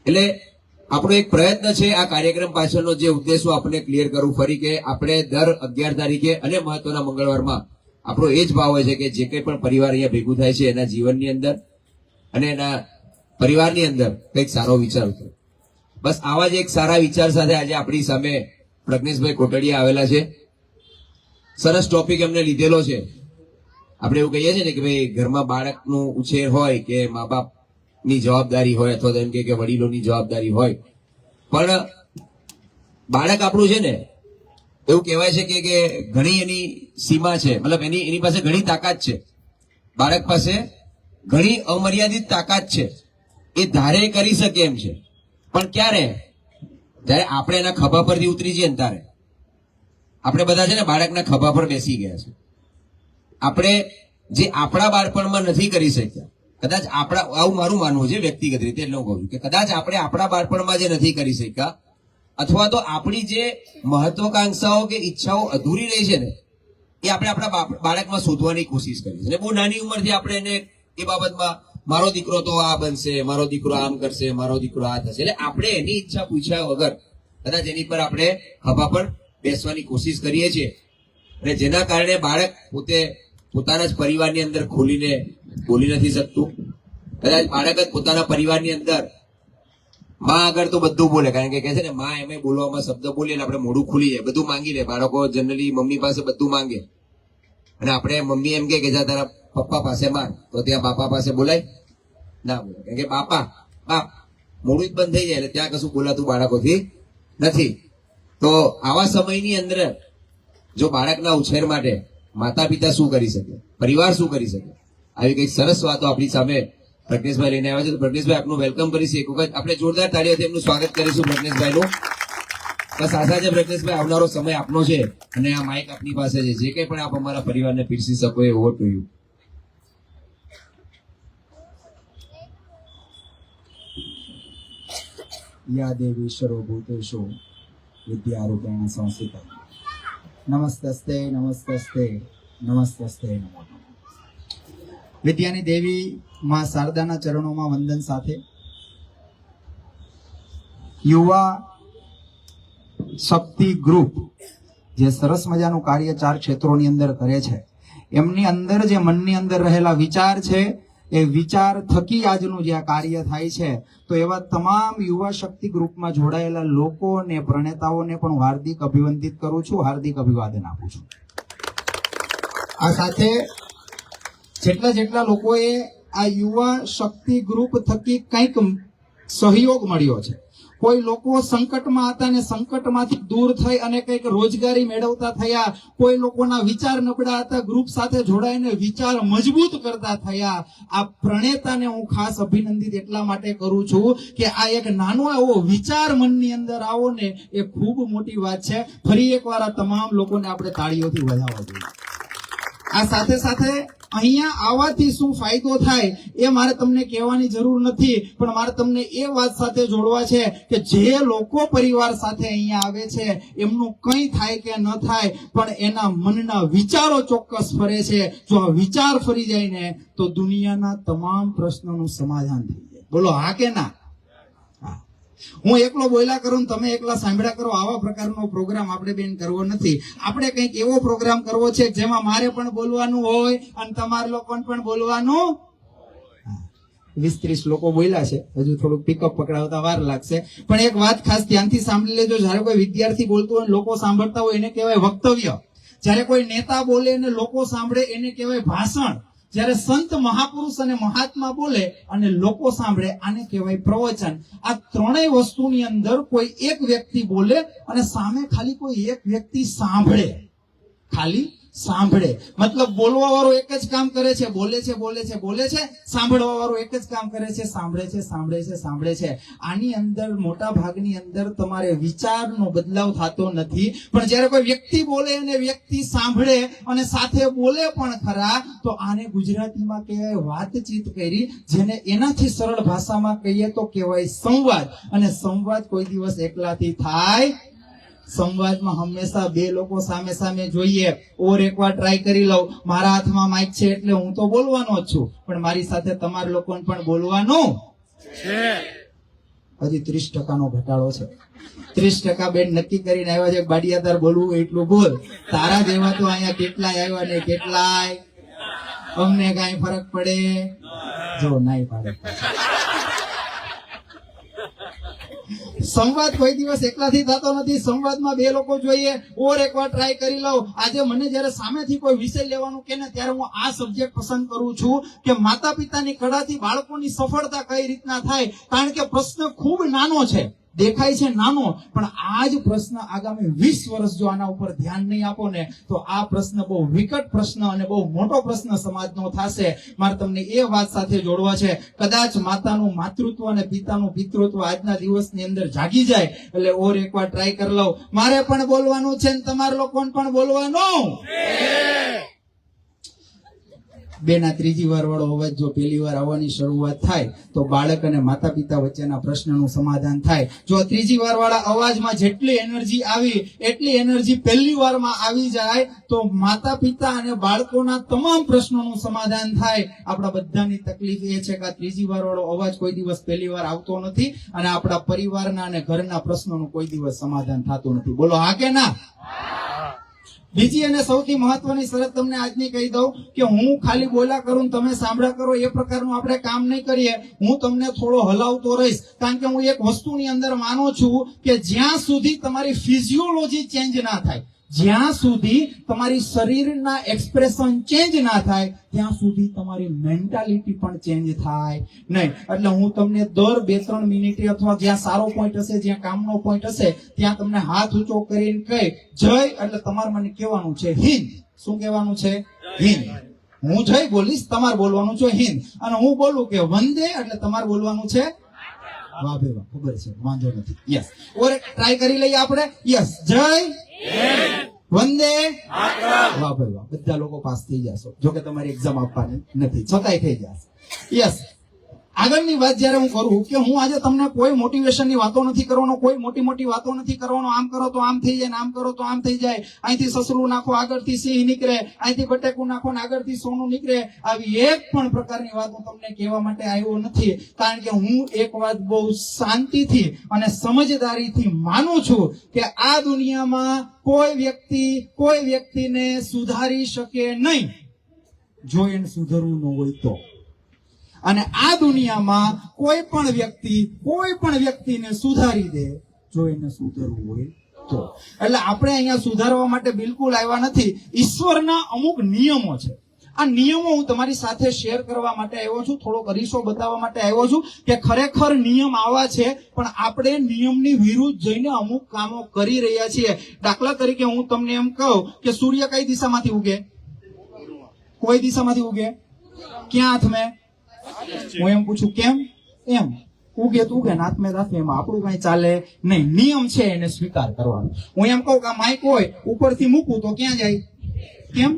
એટલે આપણો એક પ્રયત્ન છે આ કાર્યક્રમ પાછળનો જે ઉદ્દેશો આપણે ક્લિયર કરવું ફરી કે આપણે દર 11 તારીખે અને મહત્વના મંગળવારમાં આપણો એ જ ભાવ હોય છે કે જે કંઈ પણ પરિવાર અહીંયા ભેગું થાય છે એના જીવનની અંદર અને એના પરિવારની અંદર કંઈક સારો વિચાર ઉતરે. બસ આવા જ એક સારા વિચાર સાથે આજે આપણી સામે પ્રજ્ઞેશભાઈ કોટડિયા આવેલા છે. સરસ ટોપિક એમને લીધેલો છે. આપણે એવું કહીએ છીએ ને કે ભાઈ ઘરમાં બાળકનું ઉછેર હોય કે મા બાપની જવાબદારી હોય અથવા તો એમ કે વડીલોની જવાબદારી હોય, પણ બાળક આપણું છે ને એવું કહેવાય છે કે ઘણી એની સીમા છે, મતલબ એની પાસે ઘણી તાકાત છે. બાળક પાસે ઘણી અમર્યાદિત તાકાત છે, એ ધારે કરી શકે એમ છે. પણ ક્યારે? જયારે આપણે એના ખભા પરથી ઉતરી જઈએ ને ત્યારે. આપણે બધા છે ને બાળકના ખભા પર બેસી ગયા છે. આપણે જે આપણા બાળપણમાં નથી કરી શક્યા, કદાચ આપણા, આવું મારું માનવું છે વ્યક્તિગત રીતે, એટલે હું કહું છું કે કદાચ આપણે આપણા બાળપણમાં જે નથી કરી શક્યા અથવા તો આપણી જે મહત્વાકાંક્ષાઓ કે ઈચ્છાઓ અધૂરી રહી છે ને એ આપણે આપણા બાળકમાં શોધવાની કોશિશ કરી છે. બહુ નાની ઉંમરથી આપણે એને એ બાબતમાં મારો દીકરો તો આ બનશે, મારો દીકરો આમ કરશે, મારો દીકરો આ થશે, એટલે આપણે એની ઈચ્છા પૂછ્યા વગર કદાચ એની પર આપણે ખભા પર બેસવાની કોશિશ કરીએ છીએ અને જેના કારણે બાળક પોતે પોતાના જ પરિવારની અંદર ખોલીને બોલી નથી શકતું. કદાચ બાળક જ પોતાના પરિવારની અંદર માં આગળ તો બધું બોલે, કારણ કે કહે છે ને માં એમ બોલવામાં શબ્દ બોલે એટલે આપણે મોઢું ખુલી જાય, બધું માંગી લે. બાળકો જનરલી મમ્મી પાસે બધું માંગે અને આપણે મમ્મી એમ કે જા તારા પપ્પા પાસે માંગ, તો ત્યાં બાપા પાસે બોલાય ના બોલે, કારણ કે બાપ મોઢું જ બંધ થઈ જાય એટલે ત્યાં કશું બોલાતું બાળકોથી નથી. તો આવા સમયની અંદર જો બાળકના ઉછેર માટે માતા પિતા શું કરી શકે, પરિવાર શું કરી શકે, આવી કઈ સરસ વાતો આપણી સામે પ્રજ્ઞેશભાઈ લઈને આવ્યા છે. તો પ્રજ્ઞેશભાઈ આપનું વેલકમ કરીશું. એક વખત આપણે જોરદાર તાળીઓથી એમનું સ્વાગત કરીશું પ્રજ્ઞેશભાઈનું. બસ આશા છે પ્રજ્ઞેશભાઈ આવનારો સમય આપનો છે અને આ માઇક આપની પાસે છે, જે કંઈ પણ આપ અમારા પરિવારને પીરસી શકો એ ઓવર ટુ યુ. યા દેવી સર્વભૂતેષુ વિદ્યારૂપેણ સંસ્થિતા. નમસ્તસ્તે નમસ્તસ્તે નમસ્તસ્તે નમો નમઃ. વિદ્યાની દેવી માં શારદાના ચરણોમાં વંદન સાથે યુવા શક્તિ ગ્રુપ જે સરસ મજાનું કાર્ય 4 ક્ષેત્રોની અંદર કરે છે, એમની અંદર જે મનની અંદર રહેલા વિચાર છે એ વિચાર થકી આજનું જે આ કાર્ય થાય છે, તો એવા તમામ યુવા શક્તિ ગ્રુપમાં જોડાયેલા લોકો અને પ્રણેતાઓને પણ હું હાર્દિક અભિવંદિત કરું છું, હાર્દિક અભિવાદન આપું છું. આ સાથે જેટલા લોકોએ આ યુવા શક્તિ ગ્રુપ થકી કંઈક સહયોગ મળ્યો છે, કોઈ લોકો સંકટમાં હતા ને સંકટમાંથી દૂર થઈ અને કંઈક રોજગારી મેળવતા થયા, કોઈ લોકોના વિચાર નબળા હતા, ગ્રુપ સાથે જોડાઈને વિચાર મજબૂત કરતા થયા. આ પ્રણેતાને હું ખાસ અભિનંદિત એટલા માટે કરું છું કે આ એક નાનો એવો વિચાર મનની અંદર આવો ને એ ખૂબ મોટી વાત છે. ફરી એકવાર આ તમામ લોકોને આપણે તાળીઓથી વધાવવા જોઈએ. આ સાથે સાથે અહીંયા આવવાથી શું ફાયદો થાય એ મારે તમને કહેવાની જરૂર નથી, પણ મારે તમને એ વાત સાથે જોડવા છે કે જે લોકો પરિવાર સાથે અહીંયા આવે છે એમનું કંઈ થાય કે ન થાય, પણ એના મનના વિચારો ચોક્કસ ફરે છે. જો આ વિચાર ફરી જાય ને તો દુનિયાના તમામ પ્રશ્નોનું સમાધાન થઈ જાય. બોલો હા કે ના? હું એકલો બોલ્યા કરું, તમે એકલા સાંભળ્યા કરો, આવા પ્રકારનો પ્રોગ્રામ આપણે બેન કરવો નથી. આપણે કંઈક એવો પ્રોગ્રામ કરવો છે જેમાં મારે પણ બોલવાનું હોય અને તમારા લોકોને પણ બોલવાનું. 20-30 લોકો બોલ્યા છે, હજુ થોડુંક પિકઅપ પકડાવતા વાર લાગશે, પણ એક વાત ખાસ ધ્યાનથી સાંભળી લેજો. જયારે કોઈ વિદ્યાર્થી બોલતો હોય લોકો સાંભળતા હોય એને કહેવાય વક્તવ્ય. જયારે કોઈ નેતા બોલે અને લોકો સાંભળે એને કહેવાય ભાષણ. જ્યારે સંત મહાપુરુષ અને મહાત્મા બોલે અને લોકો સાંભળે આને કહેવાય પ્રવચન. આ ત્રણેય વસ્તુની અંદર કોઈ એક વ્યક્તિ બોલે અને સામે ખાલી કોઈ એક વ્યક્તિ સાંભળે, ખાલી સાંભળે. મતલબ બોલવા વાળો એક જ કામ કરે છે, બોલે છે. સાંભળવા વાળો એક જ કામ કરે છે, સાંભળે છે. આની અંદર મોટા ભાગની અંદર તમારે વિચારનો બદલાવ થતો નથી, પણ જ્યારે કોઈ વ્યક્તિ બોલે અને વ્યક્તિ સાંભળે અને સાથે બોલે પણ ખરા, તો આને ગુજરાતીમાં કહેવાય વાતચીત કરી, જેને એનાથી સરળ ભાષામાં કહીએ તો કહેવાય સંવાદ. અને સંવાદ કોઈ દિવસ એકલાથી થાય. સંવાદમાં હંમેશા બે લોકો સામે સામે જોઈએ. ઓર એકવાર ટ્રાય કરી લઉં. મારા હાથમાં માઇક છે એટલે હું તો બોલવાનો જ છું, પણ મારી સાથે તમારા લોકોને પણ બોલવાનું છે. હજી 30% ઘટાડો છે. 30% બેન નક્કી કરીને આવ્યા છે બાડિયાદાર બોલવું એટલું બોલ. તારા જેવા તો અહીંયા કેટલાય આવ્યા ને કેટલાય અમને કઈ ફરક પડે જો નહીં પાડે. સંવાદ કોઈ દિવસ એકલાથી થતો નથી. સંવાદમાં બે લોકો જોઈએ. ઓર એકવાર ટ્રાય કરી લઉં. આજે મને જયારે સામેથી કોઈ વિષય લેવાનું કે ને ત્યારે હું આ સબ્જેક્ટ પસંદ કરું છું કે માતા પિતાની કળાથી બાળકોની સફળતા કઈ રીતના થાય. કારણ કે પ્રશ્ન ખૂબ નાનો છે, દેખાય છે નાનો, પણ આ જ પ્રશ્ન આગામી 20 વર્ષ જો આના ઉપર ધ્યાન નહીં આપો ને તો આ પ્રશ્ન બહુ વિકટ પ્રશ્ન અને બહુ મોટો પ્રશ્ન સમાજનો થશે. મારે તમને એ વાત સાથે જોડવા છે. કદાચ માતાનું માતૃત્વ અને પિતાનું પિતૃત્વ આજના દિવસની અંદર જાગી જાય એટલે ઓર એકવાર ટ્રાય કરી લઉં. મારે પણ બોલવાનું છે ને તમારા લોકોને પણ બોલવાનું. બેના ત્રીજી વાર વાળો અવાજ જો પહેલી વાર આવવાની શરૂઆત થાય તો બાળક અને માતા પિતા વચ્ચેના પ્રશ્નનું સમાધાન થાય. જો ત્રીજી વાર વાળા અવાજમાં જેટલી એનર્જી આવી એટલી એનર્જી પહેલી વારમાં આવી જાય તો માતા પિતા અને બાળકોના તમામ પ્રશ્નોનું સમાધાન થાય. આપણા બધાની તકલીફ એ છે કે આ ત્રીજી વાર વાળો અવાજ કોઈ દિવસ પહેલી વાર આવતો નથી અને આપણા પરિવારના અને ઘરના પ્રશ્નોનું કોઈ દિવસ સમાધાન થતું નથી. બોલો હા કે ના? બીજી અને સૌથી મહત્વની શરત તમને આજની કહી દઉં કે હું ખાલી બોલા કરું તમે સાંભળ્યા કરો એ પ્રકારનું આપણે કામ નહીં કરીએ. હું તમને થોડો હલાવતો રહીશ કારણ કે હું એક વસ્તુની અંદર માનું છું કે જ્યાં સુધી તમારી ફિઝિયોલોજી ચેન્જ ના થાય, જ્યાં સુધી તમારી શરીરના એક્સપ્રેશન ચેન્જ ના થાય ત્યાં સુધી તમારી મેન્ટાલિટી પણ ચેન્જ થાય નહીં. એટલે હું તમને દર 2-3 મિનિટે અથવા જ્યાં સારો પોઈન્ટ હશે, જ્યાં કામનો પોઈન્ટ હશે ત્યાં તમને હાથ ઊંચો કરીને કહી જય એટલે તમારે મને કહેવાનું છે હિન્દ. શું કહેવાનું છે? હિન્દ. હું જય બોલીશ, તમારે બોલવાનું છે હિન્દ. અને હું બોલું કે વંદે એટલે તમારે બોલવાનું છે વાહ ભાઈ વાહ. ખબર છે, વાંધો નથી. યસ. ઓર ટ્રાય કરી લઈએ આપણે. યસ. જય વંદે વાહ ભાઈ વાહ. બધા લોકો પાસ થઈ જશો. જોકે તમારી એક્ઝામ આપવાની નથી છતાંય થઈ જશે. યસ. આગળની વાત જયારે હું કરું કે હું આજે તમને કોઈ મોટિવેશનની વાતો નથી કરવાનો, કોઈ મોટી મોટી વાતો નથી કરવાનો. આમ કરો તો આમ થઈ જાય, આમ કરો તો આમ થઈ જાય, અહીંથી સસલું નાખો આગળથી સિંહ નીકળે, અહીંથી બટેકું નાખો ને આગળથી સોનું નીકળે. આવી એક પણ પ્રકારની વાત હું તમને કહેવા માટે આવ્યો નથી. કારણ કે હું એક વાત બહુ શાંતિથી અને સમજદારીથી માનું છું કે આ દુનિયામાં કોઈ વ્યક્તિને સુધારી શકે નહીં જો એને સુધરવું ન હોય તો. અને આ દુનિયામાં કોઈ પણ વ્યક્તિને સુધારી દે જો એને સુધરવું હોય તો. એટલે આપણે અહીંયા સુધારવા માટે બિલકુલ આવ્યા નથી. ઈશ્વરના અમુક નિયમો છે. આ નિયમો હું તમારી સાથે શેર કરવા માટે આવ્યો છું, થોડોક અરીસો બતાવવા માટે આવ્યો છું કે ખરેખર નિયમ આવા છે પણ આપણે નિયમની વિરુદ્ધ જઈને અમુક કામો કરી રહ્યા છીએ. દાખલા તરીકે હું તમને એમ કહું કે સૂર્ય કઈ દિશામાંથી ઉગે? કોઈ દિશામાંથી ઉગે. ક્યાં હાથ મેં? હું એમ પૂછું કેમ? એમ ઉગે તો ઉગે, નાથ મેં રાખે, એમાં આપણું કઈ ચાલે નહીં. નિયમ છે એને સ્વીકાર કરવાનો. હું એમ કહું કે આ માઇક હોય ઉપરથી મૂકું તો ક્યાં જાય? કેમ?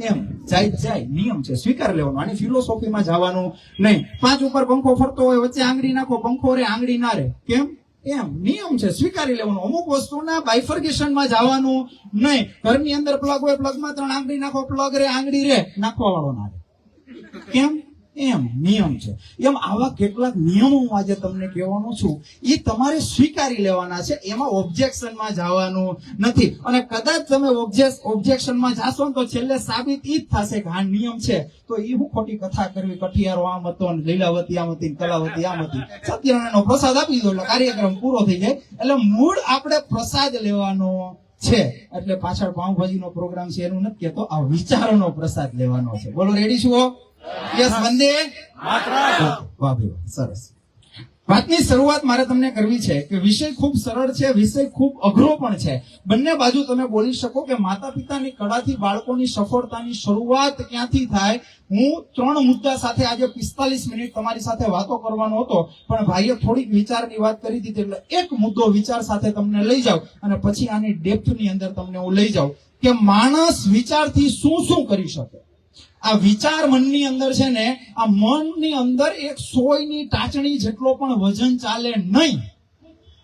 એમ જાય. નિયમ છે, સ્વીકાર લેવાનો. આની ફિલોસોફીમાં જવાનું નહીં. 5 ઉપર પંખો ફરતો હોય, વચ્ચે આંગળી નાખો, પંખો રે આંગળી ના રે. કેમ? એમ નિયમ છે, સ્વીકારી લેવાનું. અમુક વસ્તુના બાયફર્ગેશનમાં જવાનું નહીં. ઘરની અંદર પ્લગ હોય, પ્લગમાં 3 આંગળી નાખો, પ્લગ રે આંગળી રે, નાખવા વાળો ના રે. કેમ? એમ નિયમ છે. એમ આવા કેટલાક નિયમો હું આજે તમને કહેવાનો છું, એ તમારે સ્વીકારી લેવાના છે. એમાં ઓબ્જેક્શનમાં જવાનું નથી. અને કદાચ તમે ઓબ્જેક્શનમાં જાશો ને તો છેલ્લે સાબિત ઈ જ થશે કે આ નિયમ છે. તો એ હું ખોટી કથા કરવી, કઠિયારો આમ હતો ને લીલાવતી આમ હતી, કલાવતી આમ હતી. સત્યનારાયણનો પ્રસાદ આપી દો એટલે કાર્યક્રમ પૂરો થઈ જાય. એટલે મૂળ આપણે પ્રસાદ લેવાનો છે. એટલે પાછળ પાઉંભાજીનો પ્રોગ્રામ છે એનું નથી કહેતો, આ વિચારોનો પ્રસાદ લેવાનો છે. બોલો રેડી છો? યસ. વંદે માતરમ. વાહ ભાઈ વાહ, સરસ. વાતની શરૂઆત મારે તમને કરવી છે કે વિષય ખૂબ સરળ છે, વિષય ખૂબ અઘરો પણ છે. બંને બાજુ તમે બોલી શકો કે માતા પિતાની કળાથી બાળકોની સફળતાની શરૂઆત ક્યાંથી થાય. હું 3 મુદ્દા સાથે આજે 45 મિનિટ તમારી સાથે વાતો કરવાનો હતો પણ ભાઈએ થોડીક વિચારની વાત કરી દીધી એટલે એક મુદ્દો વિચાર સાથે તમને લઈ જાઉં અને પછી આની ડેપ્થની અંદર તમને હું લઈ જાઉં કે માણસ વિચારથી શું કરી શકે. આ વિચાર મનની અંદર છે ને, આ મનની અંદર એક સોયની ટાચણી જેટલો પણ વજન ચાલે નહીં.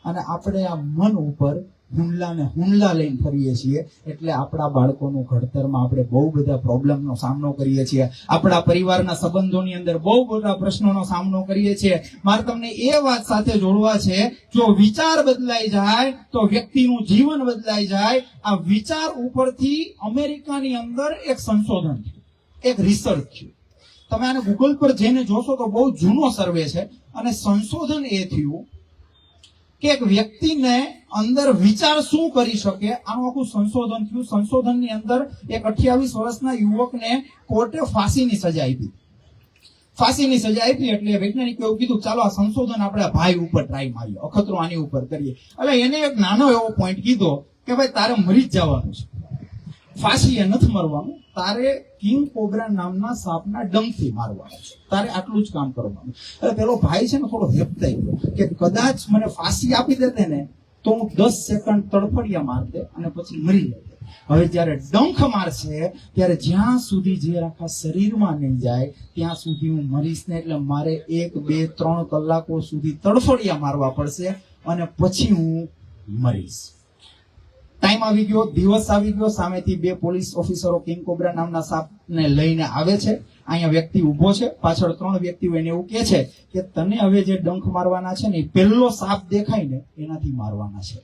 અને આપણે આ મન ઉપર હુંડલા લઈને ફરીએ છીએ એટલે આપણા બાળકોનું ઘડતરમાં આપણે બહુ બધા પ્રોબ્લેમનો સામનો કરીએ છીએ. આપણા પરિવારના સંબંધોની અંદર બહુ બધા પ્રશ્નોનો સામનો કરીએ છીએ. મારે તમને એ વાત સાથે જોડવા છે, જો વિચાર બદલાઈ જાય તો વ્યક્તિનું જીવન બદલાઈ જાય. આ વિચાર ઉપરથી અમેરિકાની અંદર એક સંશોધન થયું, એક રિસર્ચ થયું. તમે આને ગૂગલ પર જઈને જોશો તો બહુ જૂનો સર્વે છે, અને સંશોધન એ થયું કે એક વ્યક્તિને અંદર વિચાર શું કરી શકે, આનું આખું સંશોધન થયું. સંશોધનની અંદર એક 28 વર્ષના યુવકને કોર્ટે ફાંસીની સજા આપી. ફાંસીની સજા આપી એટલે વૈજ્ઞાનિકે એવું કીધું, ચાલો આ સંશોધન આપણે ભાઈ ઉપર ટ્રાય મારીએ, અખતરો આની ઉપર કરીએ. એટલે એને એક નાનો એવો પોઈન્ટ કીધો કે ભાઈ તારે મરી જ જવાનું છે, ફાંસી એ નથી મરવાનું, તારે કિંગ કોબ્રા નામના સાપના ડંખથી મારવાનું છે, તારે આટલું જ કામ કરવાનું. એટલે પેલો ભાઈ છે ને થોડો હેપતાઈ ગયો કે કદાચ મને ફાંસી આપી દેતે ને તો હું 10 સેકન્ડ તડફડિયા મારતે અને પછી મરી જતે. હવે જ્યારે ડંખ મારશે ત્યારે જ્યાં સુધી ઝેર આખા શરીરમાં નહીં જાય ત્યાં સુધી હું મરીશ ને. એટલે મારે 1, 2, 3 કલાકો સુધી તડફડિયા મારવા પડશે અને પછી હું મરીશ. ટાઈમ આવી ગયો, દિવસ આવી ગયો. સામેથી 2 પોલીસ ઓફિસરો કિંગ કોબ્રા નામના સાપને લઈને આવે છે. અહીંયા વ્યક્તિ ઊભો છે, પાછળ 3 વ્યક્તિઓ એને એવું કહે છે કે તને હવે જે ડંખ મારવાના છે ને એ પહેલો સાપ દેખાય ને એનાથી મારવાના છે.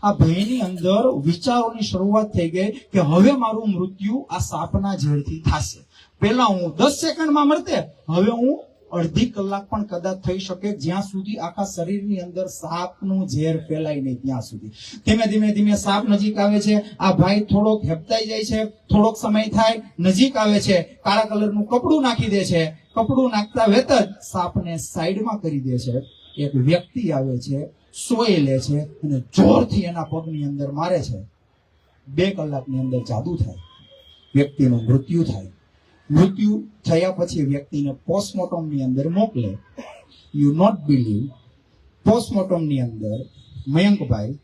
આ ભાઈની અંદર વિચારોની શરૂઆત થઈ ગઈ કે હવે મારું મૃત્યુ આ સાપના ઝેરથી થશે. પહેલા હું 10 સેકન્ડમાં મરતે, હવે હું અડધી કલાક પણ કદાચ થઈ શકે, જ્યાં સુધી આખા શરીરની અંદર સાપનું ઝેર ફેલાય નહીં ત્યાં સુધી. ધીમે ધીમે સાપ નજીક આવે છે. આ ભાઈ થોડોક હેપતાઈ જાય છે. થોડોક સમય થાય, નજીક આવે છે, કાળા કલરનું કપડું નાખી દે છે. કપડું નાખતા વેત જ સાપને સાઈડમાં કરી દે છે. એક વ્યક્તિ આવે છે, સોય લે છે અને જોરથી એના પગની અંદર મારે છે. 2 કલાકની અંદર જાદુ થાય, વ્યક્તિનું મૃત્યુ થાય. મૃત્યુ થયા પછી વ્યક્તિને પોસ્ટમોર્ટમની અંદર મોકલે. યુ નોટ બિલીવ, પોસ્ટમોર્ટમની અંદર મયંકભાઈ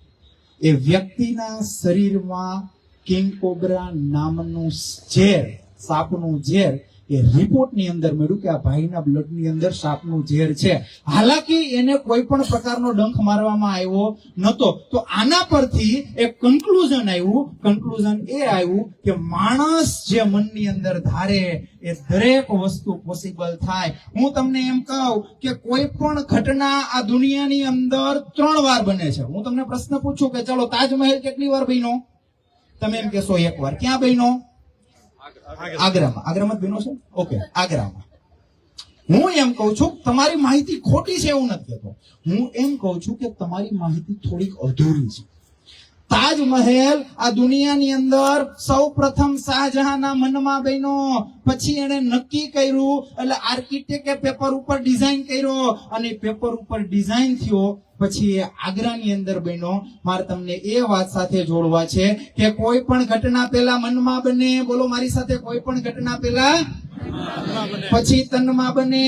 એ વ્યક્તિના શરીરમાં કિંગ કોબ્રા નામનું ઝેર, સાપનું ઝેર એ રિપોર્ટની અંદર મળ્યું કે આ ભાઈના બ્લડની અંદર સાપનું ઝેર છે. હાલાકી એને કોઈ પણ પ્રકારનો ડંખ મારવામાં આવ્યો નતો. તો આના પરથી એક કન્ક્લુઝન આવ્યું. કન્ક્લુઝન એ આવ્યું કે માણસ જે મનની અંદર ધારે એ દરેક વસ્તુ પોસિબલ થાય. હું તમને એમ કહું કે કોઈ પણ ઘટના આ દુનિયાની અંદર 3 વાર બને છે. હું તમને પ્રશ્ન પૂછું કે ચલો તાજમહેલ કેટલી વાર બન્યો? તમે એમ કહેશો 1 વાર. ક્યાં બન્યો? આગ્રામાં. આગ્રામાં જ બન્યો છે? ઓકે, આગ્રામાં. હું એમ કહું છું તમારી માહિતી ખોટી છે એવું નથી કહેતો. હું એમ કહું છું કે તમારી માહિતી થોડીક અધૂરી છે. તાજમહેલ આ દુનિયાની અંદર સૌ પ્રથમ શાહજહાંના મનમાં બન્યો. પછી એને નક્કી કર્યું, એટલે આર્કિટેક્ટે પેપર ઉપર ડિઝાઇન કર્યો અને પેપર ઉપર ડિઝાઇન થયો પછી એ આગ્રાની અંદર બન્યો. મારે તમને એ વાત સાથે જોડવા છે કે કોઈ પણ ઘટના પહેલા મનમાં બને. બોલો મારી સાથે, કોઈ પણ ઘટના પહેલા પછી તનમાં બને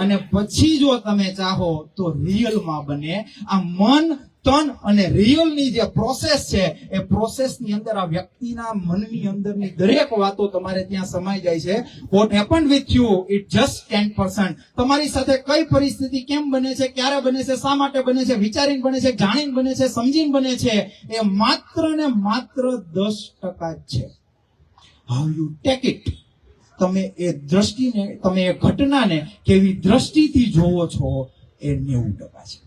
અને પછી જો તમે ચાહો તો રિયલમાં બને. આ મન, તન અને રિયલની જે પ્રોસેસ છે એ પ્રોસેસની અંદર આ વ્યક્તિના મનની અંદરની દરેક વાતો તમારે ત્યાં સમાઈ જાય છે. Vote happened with you it just 10%. તમારી સાથે કઈ પરિસ્થિતિ કેમ બને છે, ક્યારે બને છે, શા માટે બને છે, વિચારીને બને છે, જાણીને બને છે, સમજીને બને છે, એ માત્ર ને માત્ર 10% જ છે. How you take it. તમે એ દ્રષ્ટિને, તમે એ ઘટનાને કેવી દ્રષ્ટિથી જોવો છો એ 90% છે.